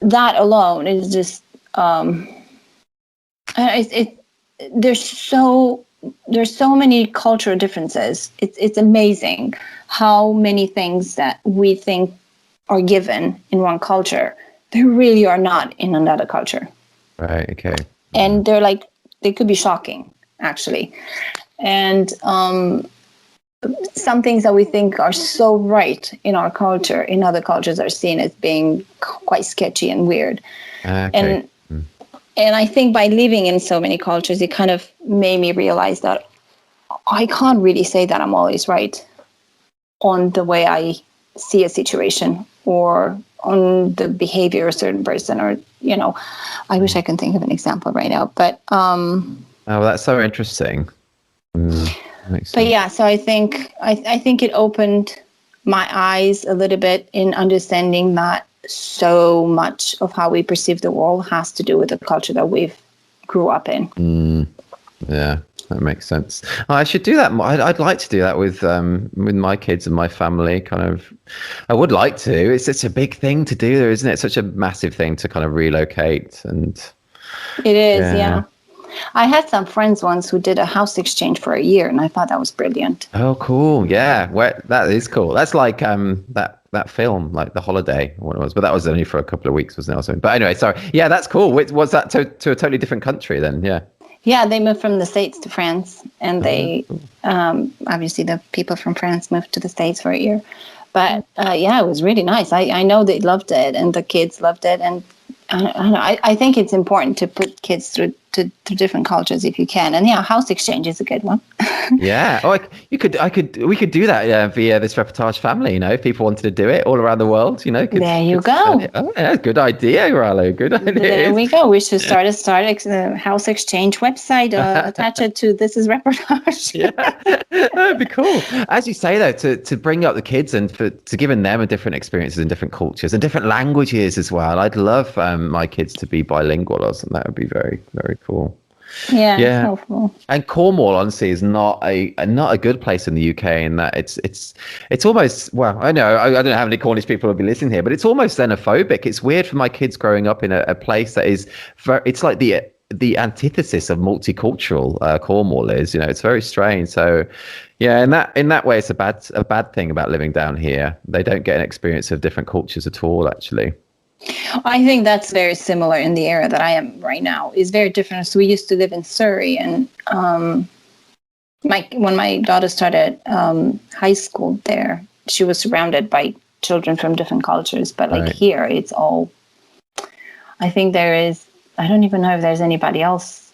that alone is just there's so many cultural differences. It's amazing how many things that we think are given in one culture, they really are not in another culture. Right. Okay. And they could be shocking, actually. And some things that we think are so right in our culture, in other cultures, are seen as being quite sketchy and weird. Okay. And I think by living in so many cultures, it kind of made me realize that I can't really say that I'm always right on the way I see a situation, or on the behavior of a certain person, or, I wish I could think of an example right now. But oh, that's so interesting. Makes But sense. yeah, so I think it opened my eyes a little bit in understanding that so much of how we perceive the world has to do with the culture that we've grew up in. Yeah, that makes sense. Oh, I should do that. I'd like to do that with my kids and my family. Kind of, I would like to. It's such a big thing to do, there, isn't it? Such a massive thing to kind of relocate and It is, yeah. yeah. I had some friends once who did a house exchange for a year, and I thought that was brilliant. Oh, cool. Yeah, that is cool. That's like that film, like The Holiday, or what it was, but that was only for a couple of weeks, wasn't it? Or something. But anyway, sorry. Yeah, that's cool. Was that to a totally different country then? Yeah. Yeah, they moved from the States to France, and Oh, they cool. obviously the people from France moved to the States for a year. But yeah, it was really nice. I know they loved it, and the kids loved it, and I don't know. I think it's important to put kids through to different cultures if you can. And yeah, house exchange is a good one. Yeah. Oh, we could do that via this Reportage Family. You know, if people wanted to do it all around the world, you know, There you could sell go. it. Oh, yeah, good idea, Ralu. Good idea. There we go. We should start a house exchange website, attach it to This Is Reportage. Yeah, that'd be cool. As you say, though, to bring up the kids and to giving them a different experiences and different cultures and different languages as well. I'd love my kids to be bilingual or something. That would be very, very cool. Yeah, it's Yeah. helpful. And Cornwall, honestly, is not a good place in the UK. In that it's almost, well, I know I don't know how many Cornish people will be listening here, but it's almost xenophobic. It's weird for my kids growing up in a place that is it's like the antithesis of multicultural. Cornwall is, you know, it's very strange. So yeah, in that way, it's a bad thing about living down here. They don't get an experience of different cultures at all, actually. I think that's very similar in the area that I am right now. It's very different. So we used to live in Surrey, and when my daughter started high school there, she was surrounded by children from different cultures. But like Right. here, it's all. I think there is. I don't even know if there's anybody else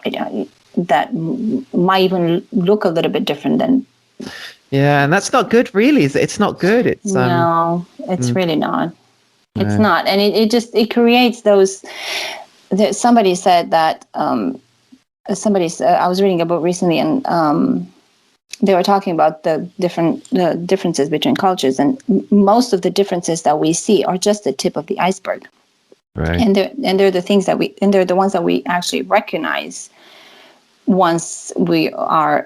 that might even look a little bit different than. Yeah, and that's not good, really. Is it? It's not good. It's No, it's really not. It's Yeah. not, and it creates those. Somebody said that. I was reading a book recently, and they were talking about the differences between cultures, and most of the differences that we see are just the tip of the iceberg. Right. And they're the things they're the ones that we actually recognize once we are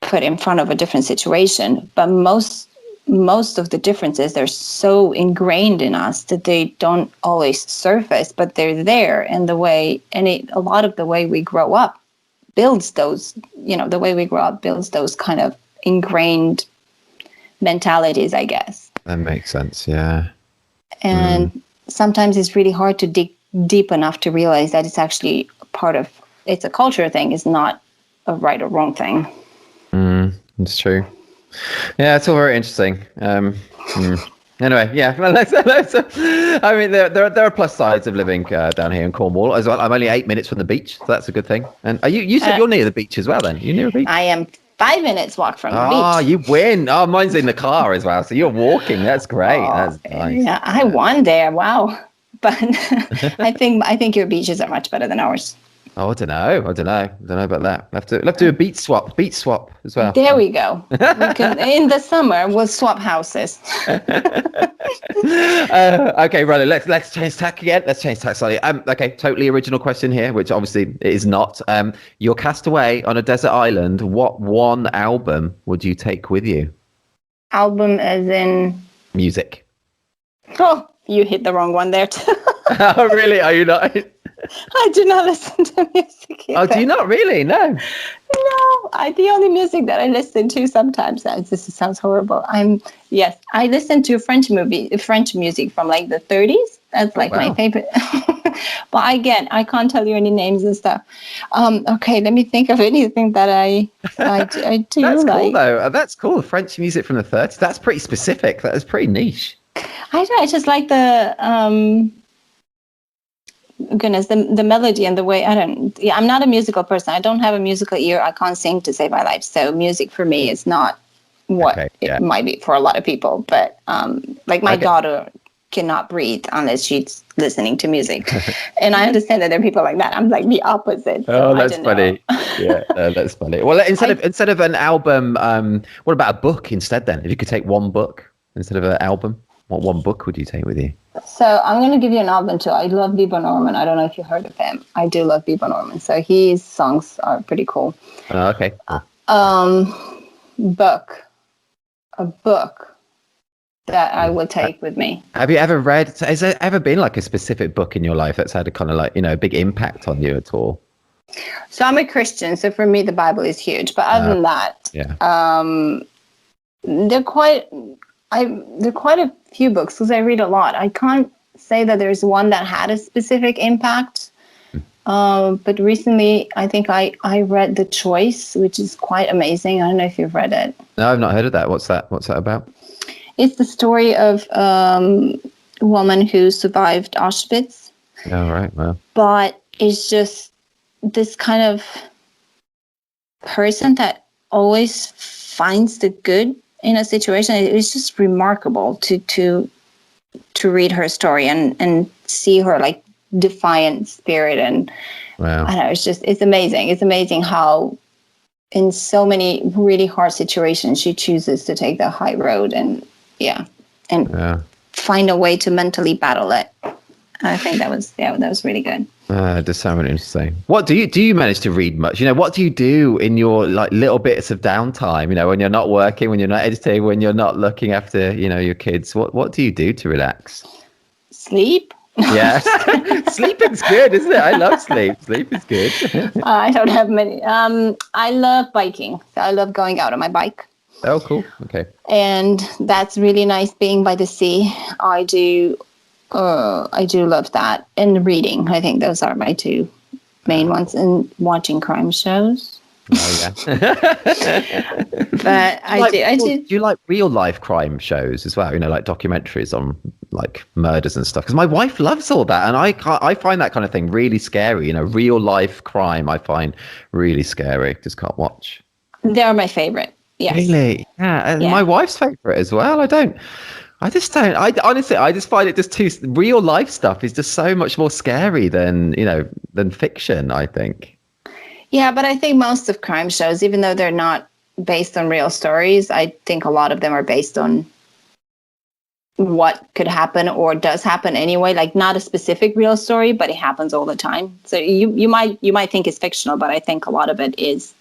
put in front of a different situation. But most of the differences, they're so ingrained in us that they don't always surface, but they're there. And a lot of the way we grow up builds those, the way we grow up builds those kind of ingrained mentalities, I guess. That makes sense. Yeah. And sometimes it's really hard to dig deep enough to realize that it's actually it's a culture thing. It's not a right or wrong thing. It's true. Yeah, it's all very interesting. Anyway, yeah. I mean, there are plus sides of living down here in Cornwall as well. I'm only 8 minutes from the beach, so that's a good thing. And you said you're near the beach as well. Then you're near a beach. I am 5 minutes walk from the beach. Oh, you win! Oh, mine's in the car as well, so you're walking. That's great. That's nice. Yeah, I won there. Wow. But I think your beaches are much better than ours. Oh, I don't know about that. Let's do a beach swap as well. There we go. In the summer, we'll swap houses. Okay, Ralu, let's change tack again. Let's change tack slightly. Okay, totally original question here, which obviously it is not. You're cast away on a desert island. What one album would you take with you? Album as in Music. Oh, you hit the wrong one there too. Oh, really? Are you not? I do not listen to music either. Oh, do you not really? No. No, the only music that I listen to sometimes, this sounds horrible. I listen to French music from like the 30s. That's like my favorite. But again, I can't tell you any names and stuff. Okay, let me think of anything that I do. That's like. cool though. That's cool. French music from the 30s. That's pretty specific. That is pretty niche. I just like the goodness, the melody and the way. I'm not a musical person. I don't have a musical ear. I can't sing to save my life. So music for me is not what it might be for a lot of people. But like my daughter cannot breathe unless she's listening to music. And I understand that there are people like that. I'm like the opposite. So That's funny. Yeah, that's funny. Well, instead of an album, what about a book instead then? If you could take one book instead of an album, what one book would you take with you? So I'm going to give you an album too. I love Bebo Norman. I don't know if you heard of him. I do love Bebo Norman. So his songs are pretty cool. Okay. Cool. A book that I would take with me. Have you ever read, has there ever been like a specific book in your life that's had a kind of like, a big impact on you at all? So I'm a Christian. So for me, the Bible is huge. But other than that, there are quite a few books because I read a lot. I can't say that there's one that had a specific impact. But recently, I think I read The Choice, which is quite amazing. I don't know if you've read it. No, I've not heard of that. What's that about? It's the story of a woman who survived Auschwitz. Oh, right. Well, but it's just this kind of person that always finds the good in a situation. It's just remarkable to read her story and see her like defiant spirit. And wow. I don't know, it's amazing. It's amazing how in so many really hard situations she chooses to take the high road and find a way to mentally battle it. I think that was really good. It does sound really interesting. What do you manage to read much? What do you do in your like little bits of downtime? When you're not working, when you're not editing, when you're not looking after your kids. What do you do to relax? Sleep. Yes, sleeping's good, isn't it? I love sleep. Sleep is good. I don't have many. I love biking. So I love going out on my bike. Oh, cool. Okay. And that's really nice being by the sea. I do love that. And reading. I think those are my two main ones. And watching crime shows. Oh, yeah. But I do. Do you like real life crime shows as well? Like documentaries on like murders and stuff? Because my wife loves all that, and I find that kind of thing really scary. Real life crime I find really scary. Just can't watch. They're my favorite. Yes. Really? Yeah, and my wife's favorite as well. I just find it just too real life stuff is just so much more scary than fiction, I think. Yeah, but I think most of crime shows, even though they're not based on real stories, I think a lot of them are based on what could happen or does happen anyway. Like not a specific real story, but it happens all the time. So you might think it's fictional, but I think a lot of it is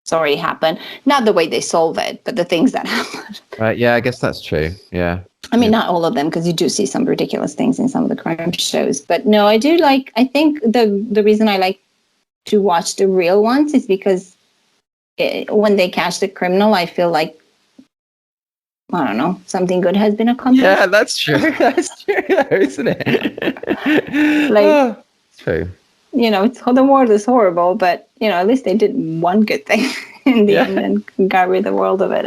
it's already happened. Not the way they solve it, but the things that happen. Right. Yeah, I guess that's true. Yeah. I mean, not all of them, because you do see some ridiculous things in some of the crime shows. But no, I think the reason I like to watch the real ones is because when they catch the criminal, I feel like, I don't know, something good has been accomplished. Yeah, that's true. That's true, though, isn't it? Like, it's true. The world is horrible, but at least they did one good thing in the end and got rid of the world of it.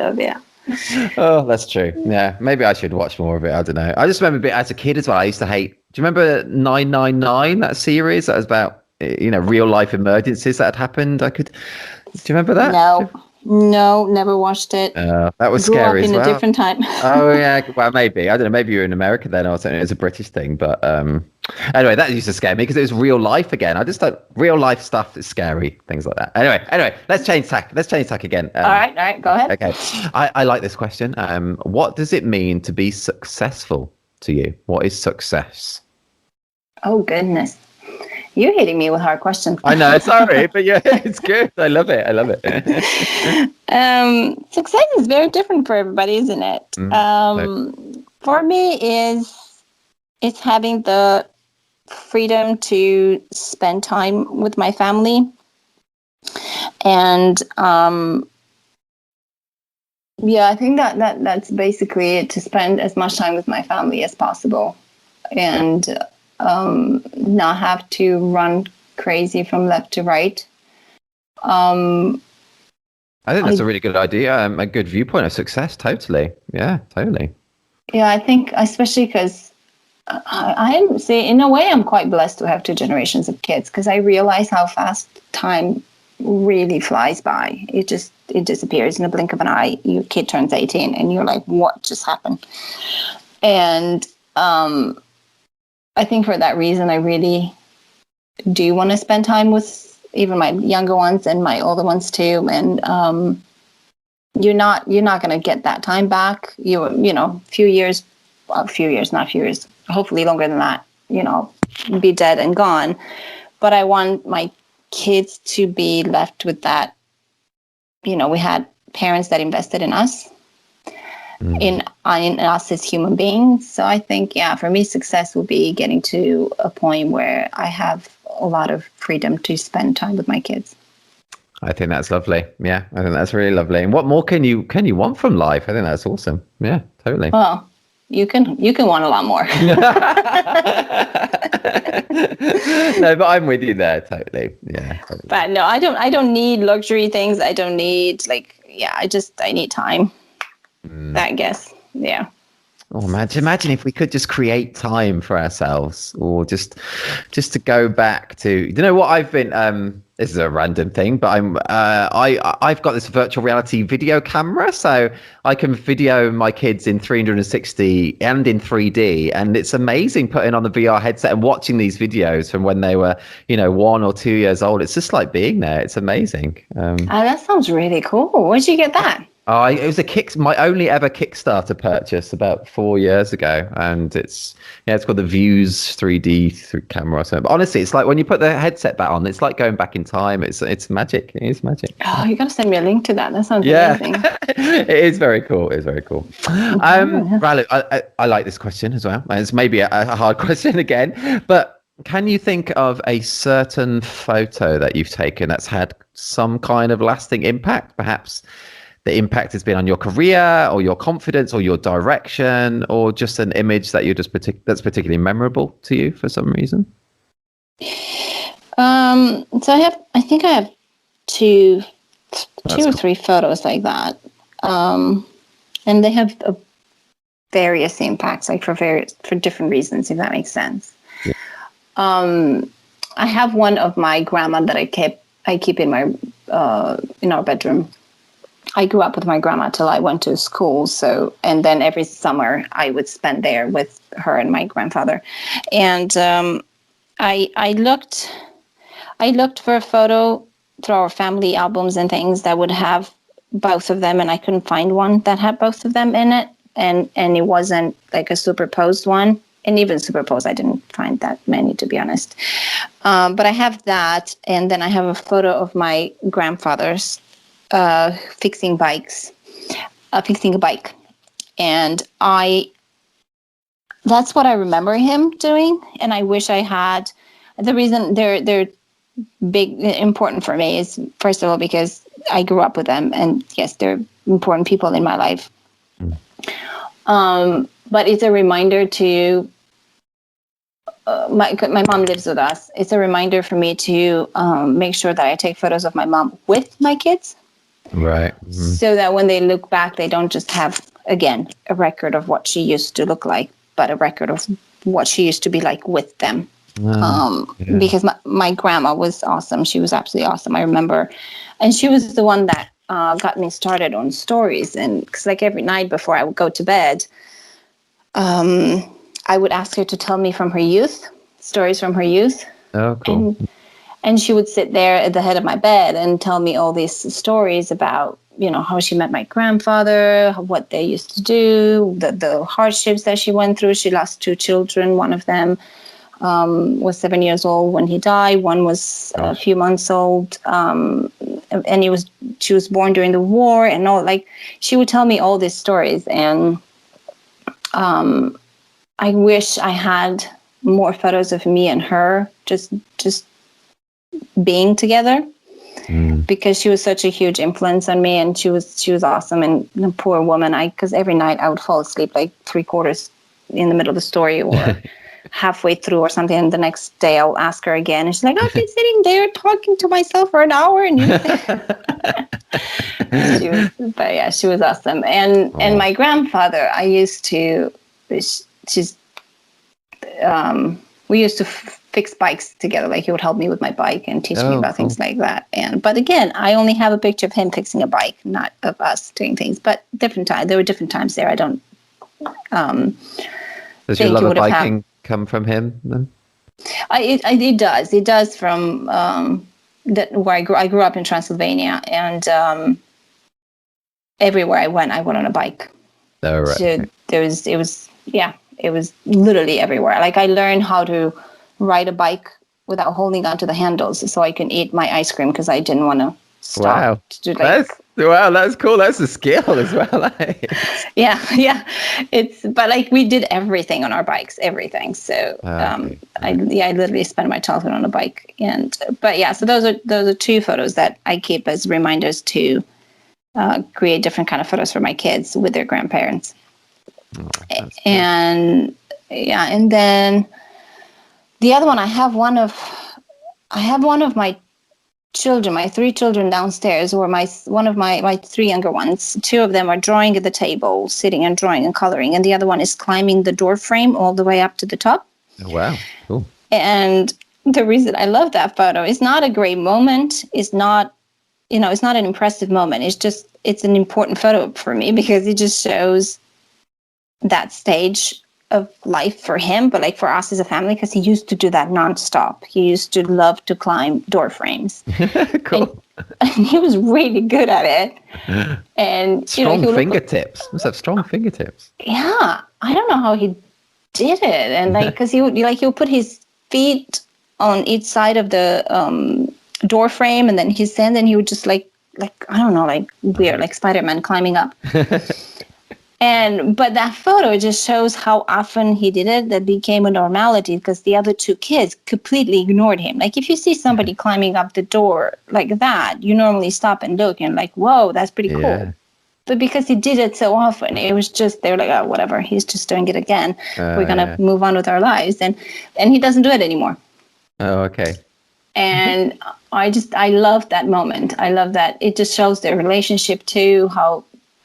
Oh, that's true. Yeah, maybe I should watch more of it. I don't know. I just remember a bit as a kid as well. I used to hate. Do you remember 999? That series that was about real life emergencies that had happened. Do you remember that? No, never watched it. That was scary as well. In a different time. Oh yeah, well maybe I don't know. Maybe you're in America then or something. It's a British thing, but anyway, that used to scare me because it was real life again. I just thought real life stuff is scary, things like that. Anyway, let's change tack. Let's change tack again. All right, go ahead. Okay, I like this question. What does it mean to be successful to you? What is success? Oh goodness. You're hitting me with hard questions. I know, sorry, but yeah, it's good. I love it. Success is very different for everybody, isn't it? For me, it's having the freedom to spend time with my family, and I think that's basically it. To spend as much time with my family as possible, and not have to run crazy from left to right. I think that's a really good idea, a good viewpoint of success. Totally. Yeah, totally. Yeah, I think especially because I say in a way I'm quite blessed to have two generations of kids, because I realize how fast time really flies by. It disappears in a blink of an eye. Your kid turns 18 and you're like, what just happened? And I think for that reason, I really do want to spend time with even my younger ones and my older ones too. And you're not going to get that time back. A few years, hopefully longer than that, be dead and gone. But I want my kids to be left with that. We had parents that invested in us, in us as human beings. So I think, for me, success will be getting to a point where I have a lot of freedom to spend time with my kids. I think that's lovely. Yeah, I think that's really lovely. And what more can you want from life? I think that's awesome. Yeah, totally. Well, you can want a lot more. No, but I'm with you there, totally. Yeah. Totally. But no, I don't need luxury things. I don't need I need time. I guess. Yeah. Oh, imagine if we could just create time for ourselves, or just to go back to, what I've been, this is a random thing, but I've got this virtual reality video camera, so I can video my kids in 360 and in 3D, and it's amazing putting on the VR headset and watching these videos from when they were, 1 or 2 years old. It's just like being there. It's amazing. That sounds really cool. Where'd you get that? It was my only ever Kickstarter purchase about 4 years ago, and it's called the Views 3D camera or something. But honestly, it's like when you put the headset back on, it's like going back in time. It's magic. It is magic. Oh, you got to send me a link to that. That sounds amazing. It is very cool. It is very cool. Ralu, I like this question as well. It's maybe a hard question again, but can you think of a certain photo that you've taken that's had some kind of lasting impact, perhaps? The impact has been on your career or your confidence or your direction, or just an image that you're that's particularly memorable to you for some reason? So I think I have two or three photos like that. And they have various impacts, like for different reasons, if that makes sense. Yeah. I have one of my grandma that I keep in my in our bedroom. I grew up with my grandma till I went to school. And then every summer I would spend there with her and my grandfather. And I looked for a photo through our family albums and things that would have both of them, and I couldn't find one that had both of them in it. And it wasn't like a superposed one. And even superposed, I didn't find that many, to be honest. But I have that, and then I have a photo of my grandfather's fixing a bike, and that's what I remember him doing. And I wish I had. The reason they're important for me is, first of all, because I grew up with them, and yes, they're important people in my life. But it's a reminder to my mom lives with us. It's a reminder for me to make sure that I take photos of my mom with my kids. Right. Mm-hmm. So that when they look back, they don't just have, again, a record of what she used to look like, but a record of what she used to be like with them. Because my grandma was awesome. She was absolutely awesome. I remember. And she was the one that got me started on stories. And because like every night before I would go to bed, I would ask her to tell me from her youth, stories from her youth. Oh, cool. And she would sit there at the head of my bed and tell me all these stories about, how she met my grandfather, what they used to do, the hardships that she went through. She lost 2 children. One of them was 7 years old when he died. One was a few months old. And she was born during the war, and all, like, she would tell me all these stories. And I wish I had more photos of me and her just being together, because she was such a huge influence on me, and she was awesome. And the poor woman, because every night I would fall asleep like 3/4 in the middle of the story or halfway through or something, and the next day I'll ask her again, and she's like, I've been sitting there talking to myself for an hour, and she was awesome. And my grandfather, we used to fix bikes together. Like, he would help me with my bike and teach me about things like that. But again, I only have a picture of him fixing a bike, not of us doing things. But different time. There were different times there. I don't. Does your love of biking come from him then? It does. It does from where I grew up in Transylvania, and everywhere I went on a bike. Oh, right. So it was literally everywhere. Like I learned how to ride a bike without holding onto the handles, so I can eat my ice cream because I didn't want to stop. Wow, to do that's cool. That's a skill as well. Yeah. But like we did everything on our bikes, everything. So I literally spent my childhood on a bike, so those are two photos that I keep as reminders to create different kind of photos for my kids with their grandparents. And then the other one, I have one of my children, my three children downstairs, or one of my three younger ones. Two of them are drawing at the table, sitting and drawing and coloring, and the other one is climbing the door frame all the way up to the top. Oh, wow, cool. And the reason I love that photo is not a great moment. It's not, it's not an impressive moment. It's an important photo for me because it just shows that stage of life for him, but like for us as a family, because he used to do that nonstop. He used to love to climb door frames. Cool. And he was really good at it. And strong fingertips. Must have strong fingertips. Yeah, I don't know how he did it, and like because he'll put his feet on each side of the door frame, and then his hand, and he would just like I don't know, like weird, like Spider-Man climbing up. But that photo just shows how often he did it. That became a normality because the other two kids completely ignored him. Like if you see somebody climbing up the door like that, you normally stop and look and like, whoa, that's pretty cool. But because he did it so often, it was just, they were like, oh, whatever, he's just doing it again. We're going to move on with our lives. And he doesn't do it anymore. Oh, okay. And I love that moment. I love that. It just shows their relationship too, how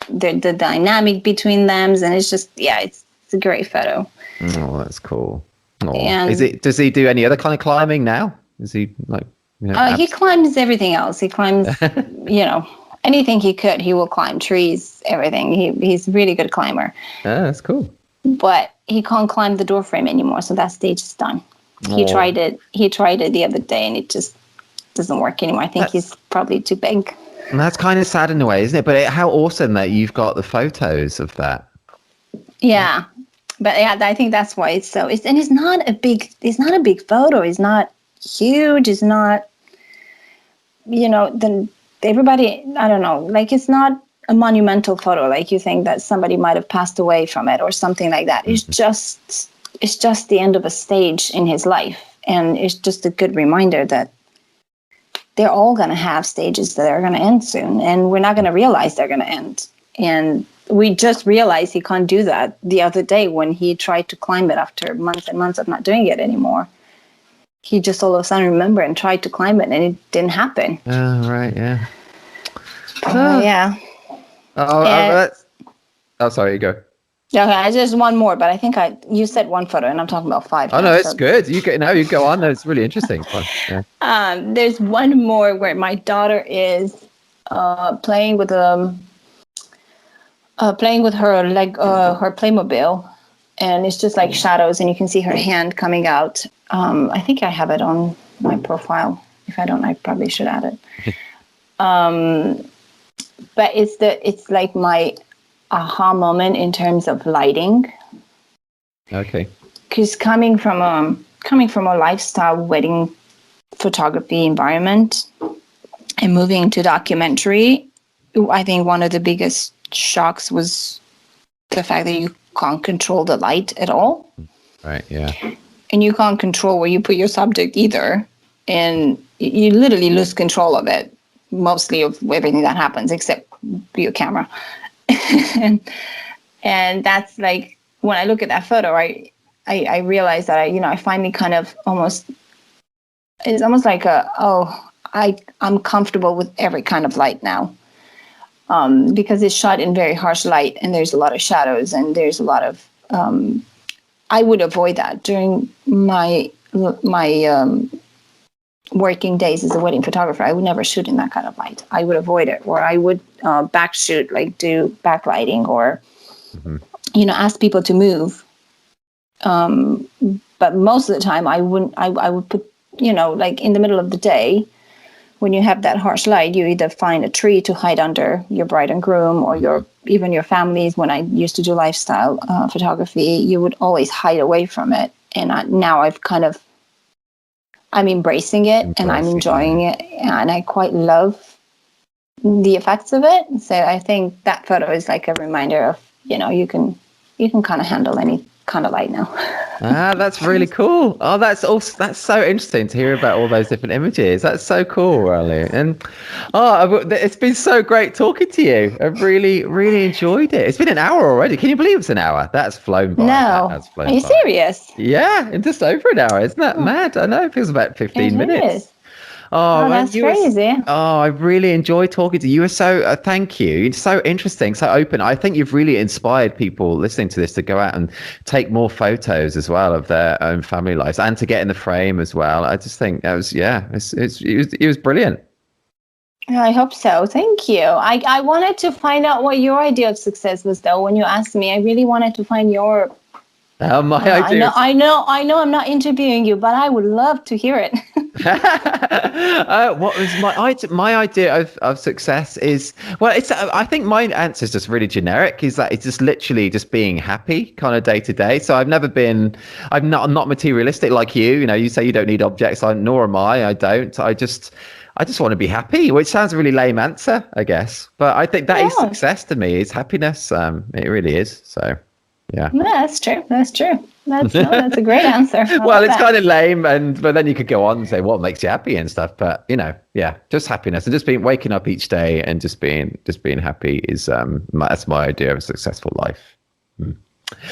the dynamic between them, and it's just it's a great photo. Oh, that's cool. And does he do any other kind of climbing now? Is he like he climbs everything else. He climbs anything he could. He will climb trees, everything. He's a really good climber. That's cool. But he can't climb the door frame anymore, so that stage is done. He tried it the other day, and it just doesn't work anymore. I think he's probably too big. And that's kind of sad in a way, isn't it? But how awesome that you've got the photos of that. Yeah, but I think that's why it's not a big photo. It's not huge. It's not, then everybody, I don't know, like it's not a monumental photo. Like you think that somebody might have passed away from it or something like that. It's just the end of a stage in his life. And it's just a good reminder that they're all going to have stages that are going to end soon, and we're not going to realize they're going to end. And we just realized he can't do that the other day when he tried to climb it after months and months of not doing it anymore. He just all of a sudden remembered and tried to climb it, and it didn't happen. Oh, right, yeah. Yeah. Sorry, you go. Okay, I just one more, but I think you said one photo, and I'm talking about five. Oh, no, it's good. You go on. No, it's really interesting. Yeah. There's one more where my daughter is playing with her her Playmobil, and it's just like shadows, and you can see her hand coming out. I think I have it on my profile. If I don't, I probably should add it. But it's like my aha moment in terms of lighting. Okay. Because coming from a lifestyle wedding photography environment and moving to documentary, I think one of the biggest shocks was the fact that you can't control the light at all. Right. Yeah. And you can't control where you put your subject either, and you literally lose control of it, mostly of everything that happens except your camera. and that's like, when I look at that photo, I realize that I finally kind of it's almost like I'm comfortable with every kind of light now, because it's shot in very harsh light, and there's a lot of shadows, and there's a lot of I would avoid that during my working days as a wedding photographer. I would never shoot in that kind of light. I would avoid it, or I would back shoot, like do backlighting, or ask people to move But most of the time I wouldn't. I would put, like in the middle of the day, when you have that harsh light, you either find a tree to hide under your bride and groom, or even your families. When I used to do lifestyle photography, you would always hide away from it. And now I'm embracing it, and I'm enjoying it, and I quite love the effects of it. So I think that photo is like a reminder of, you can kind of handle any kind of light now. That's really cool. Oh, that's so interesting to hear about all those different images. That's so cool, Ralu. And it's been so great talking to you. I've really, really enjoyed it. It's been an hour already. Can you believe it's an hour? That's flown by. No, are you serious? Yeah, and just over an hour. Isn't that mad? I know, it feels about 15 minutes. Is. Oh, that's crazy. I really enjoyed talking to you. You were so, thank you. It's so interesting, so open. I think you've really inspired people listening to this to go out and take more photos as well of their own family lives, and to get in the frame as well. I just think that was, it was brilliant. I hope so. Thank you. I wanted to find out what your idea of success was, though. When you asked me, I really wanted to find your idea. I know I'm not interviewing you, but I would love to hear it. What was my idea of success is, well, it's I think my answer is just really generic, is that it's just literally just being happy kind of day to day. So I'm not materialistic like you. You say you don't need objects, nor am I don't. I just want to be happy, which sounds a really lame answer, I guess, but I think that is success to me, is happiness. It really is. So yeah. No, that's true. That's a great answer. Well, it's kind of lame, but then you could go on and say what makes you happy and stuff. But just happiness, and just waking up each day and just being happy is that's my idea of a successful life.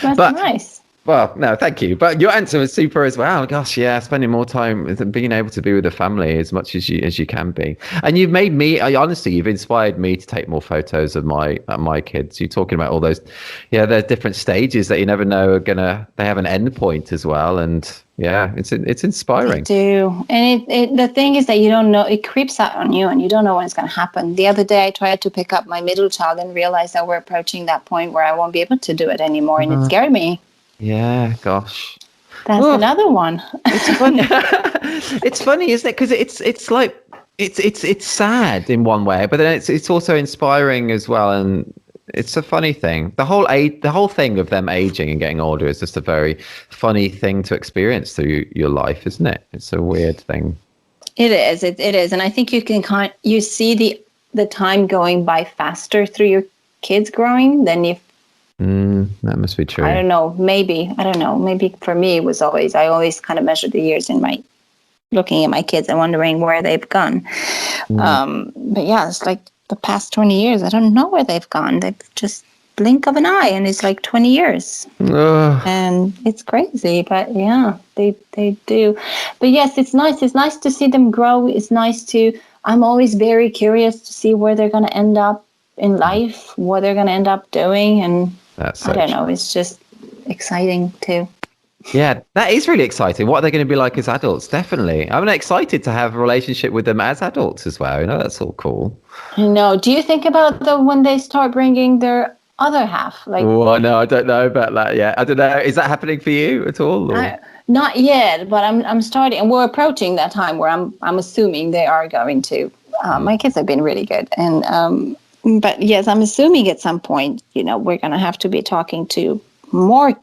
That's nice. Well, no, thank you. But your answer was super as well. Gosh, yeah, spending more time with being able to be with the family as much as you can be. And you've made me, honestly, you've inspired me to take more photos of my kids. You're talking about all those, there's different stages that you never know they have an end point as well. And yeah, it's inspiring. They do. And the thing is that you don't know, it creeps out on you, and you don't know when it's going to happen. The other day I tried to pick up my middle child and realized that we're approaching that point where I won't be able to do it anymore. And it scared me. Yeah, gosh. That's another one. It's funny. It's funny, isn't it? Because it's like it's sad in one way, but then it's also inspiring as well. And it's a funny thing. The whole thing of them aging and getting older is just a very funny thing to experience through your life, isn't it? It's a weird thing. It is. It is, and I think you see the time going by faster through your kids growing than if. That must be true. I don't know. Maybe for me it was I always kind of measured the years looking at my kids and wondering where they've gone. But yeah, it's like the past 20 years. I don't know where they've gone. They've just blink of an eye, and it's like 20 years. And it's crazy, but yeah, they do. But yes, it's nice. It's nice to see them grow. I'm always very curious to see where they're going to end up in life, what they're going to end up doing, and I don't know. It's just exciting too. Yeah, that is really exciting. What are they going to be like as adults? Definitely. I'm excited to have a relationship with them as adults as well. That's all cool. I know. Do you think about when they start bringing their other half? No, I don't know about that yet. I don't know. Is that happening for you at all? Not yet, but I'm starting, and we're approaching that time where I'm assuming they are going to. My kids have been really good, and but yes, I'm assuming at some point, we're going to have to be talking to more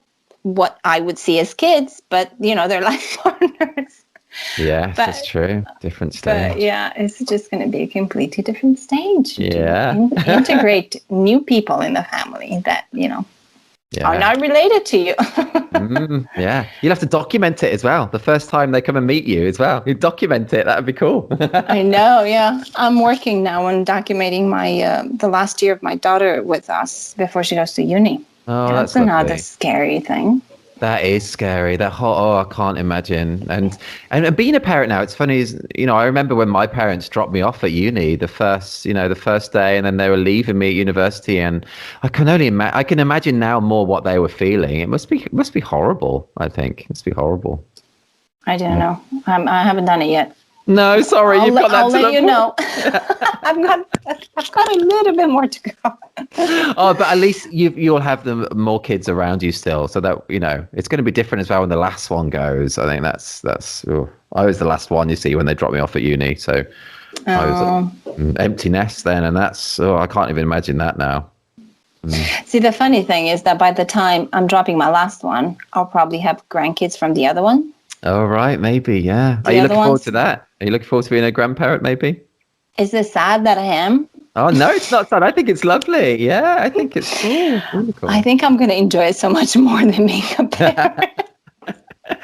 what I would see as kids, but they're life partners. Yeah, that's true. Different stage. But yeah, it's just going to be a completely different stage. Yeah. Integrate new people in the family that, are not related to you. Yeah. You'll have to document it as well. The first time they come and meet you as well. You document it. That would be cool. I know. Yeah. I'm working now on documenting the last year of my daughter with us before she goes to uni. Oh, that's another lovely. Scary thing. That is scary. That whole, I can't imagine. And being a parent now, it's funny, I remember when my parents dropped me off at uni the first day, and then they were leaving me at university, and I can imagine now more what they were feeling. It must be horrible, I think. It must be horrible. I don't know. I haven't done it yet. No, sorry, you've got that I'll to let look you know. forward- I've got a little bit more to go. Oh, but at least you'll have more kids around you still, so that it's going to be different as well when the last one goes. I think that's. Oh, I was the last one, you see, when they dropped me off at uni, so I was empty nest then, and that's I can't even imagine that now. See, the funny thing is that by the time I'm dropping my last one, I'll probably have grandkids from the other one. Oh, right, maybe, yeah. Are you looking forward to that? Are you looking forward to being a grandparent, maybe? Is it sad that I am? Oh, no, it's not sad. I think it's lovely. Yeah, I think it's really cool. I think I'm going to enjoy it so much more than being a parent.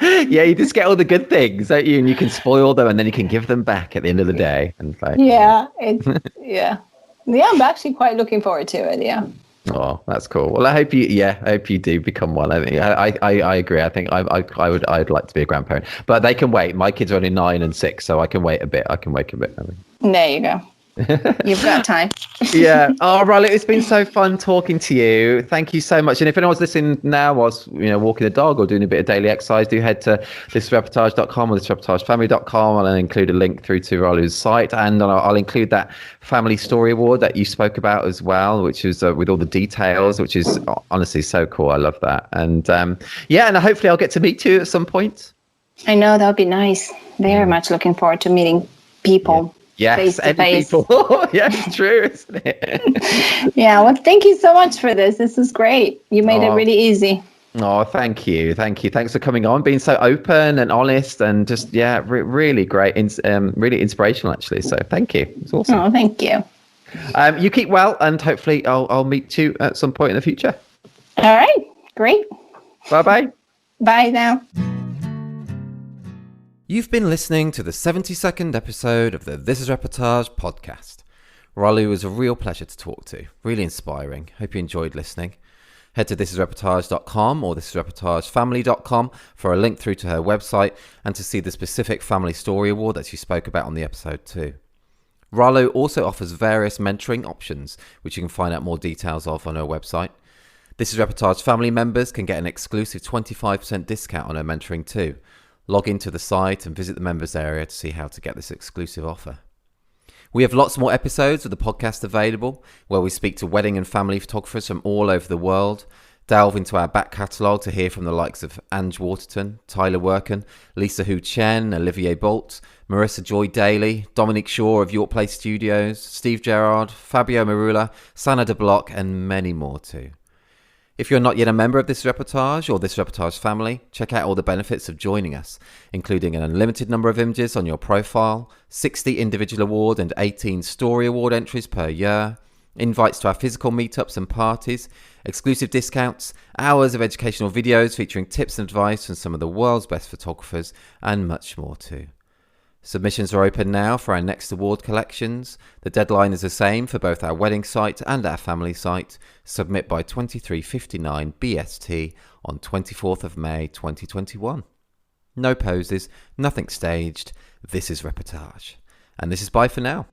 Yeah, you just get all the good things, don't you? And you can spoil them, and then you can give them back at the end of the day. And like, yeah, I'm actually quite looking forward to it. Yeah. Oh, that's cool. Well, I hope you do become one. I think I agree. I think I'd like to be a grandparent, but they can wait. My kids are only 9 and 6, so I can wait a bit. I mean. There you go. You've got time. Yeah. Oh, Ralu, it's been so fun talking to you. Thank you so much. And if anyone's listening now whilst walking the dog or doing a bit of daily exercise, do head to thisreportage.com or thisreportagefamily.com. I'll include a link through to Ralu's site, and I'll include that Family Story Award that you spoke about as well, which is with all the details, which is honestly so cool. I love that. And and hopefully I'll get to meet you at some point. I know, that would be nice. Very much looking forward to meeting people. Yeah. Yes, people. Yeah, it's true, isn't it? Yeah, well, thank you so much for this. This is great. You made it really easy. Oh, thank you. Thanks for coming on, being so open and honest, and just really great, really inspirational actually. So thank you. It's awesome. Oh, thank you. You keep well, and hopefully I'll meet you at some point in the future. All right, great. Bye. Bye now. You've been listening to the 72nd episode of the This Is Reportage podcast. Ralu was a real pleasure to talk to, really inspiring. Hope you enjoyed listening. Head to thisisreportage.com or thisisreportagefamily.com for a link through to her website and to see the specific Family Story Award that she spoke about on the episode too. Ralu also offers various mentoring options, which you can find out more details of on her website. This Is Reportage family members can get an exclusive 25% discount on her mentoring too. Log into the site and visit the members area to see how to get this exclusive offer. We have lots more episodes of the podcast available, where we speak to wedding and family photographers from all over the world, delve into our back catalogue to hear from the likes of Ange Waterton, Tyler Workin, Lisa Hu Chen, Olivier Bolt, Marissa Joy Daly, Dominique Shaw of York Place Studios, Steve Gerrard, Fabio Marula, Sana de Block, and many more too. If you're not yet a member of This Reportage or This Reportage family, check out all the benefits of joining us, including an unlimited number of images on your profile, 60 individual award and 18 story award entries per year, invites to our physical meetups and parties, exclusive discounts, hours of educational videos featuring tips and advice from some of the world's best photographers, and much more too. Submissions are open now for our next award collections. The deadline is the same for both our wedding site and our family site. Submit by 23:59 BST on 24th of May 2021. No poses, nothing staged. This is Reportage. And this is bye for now.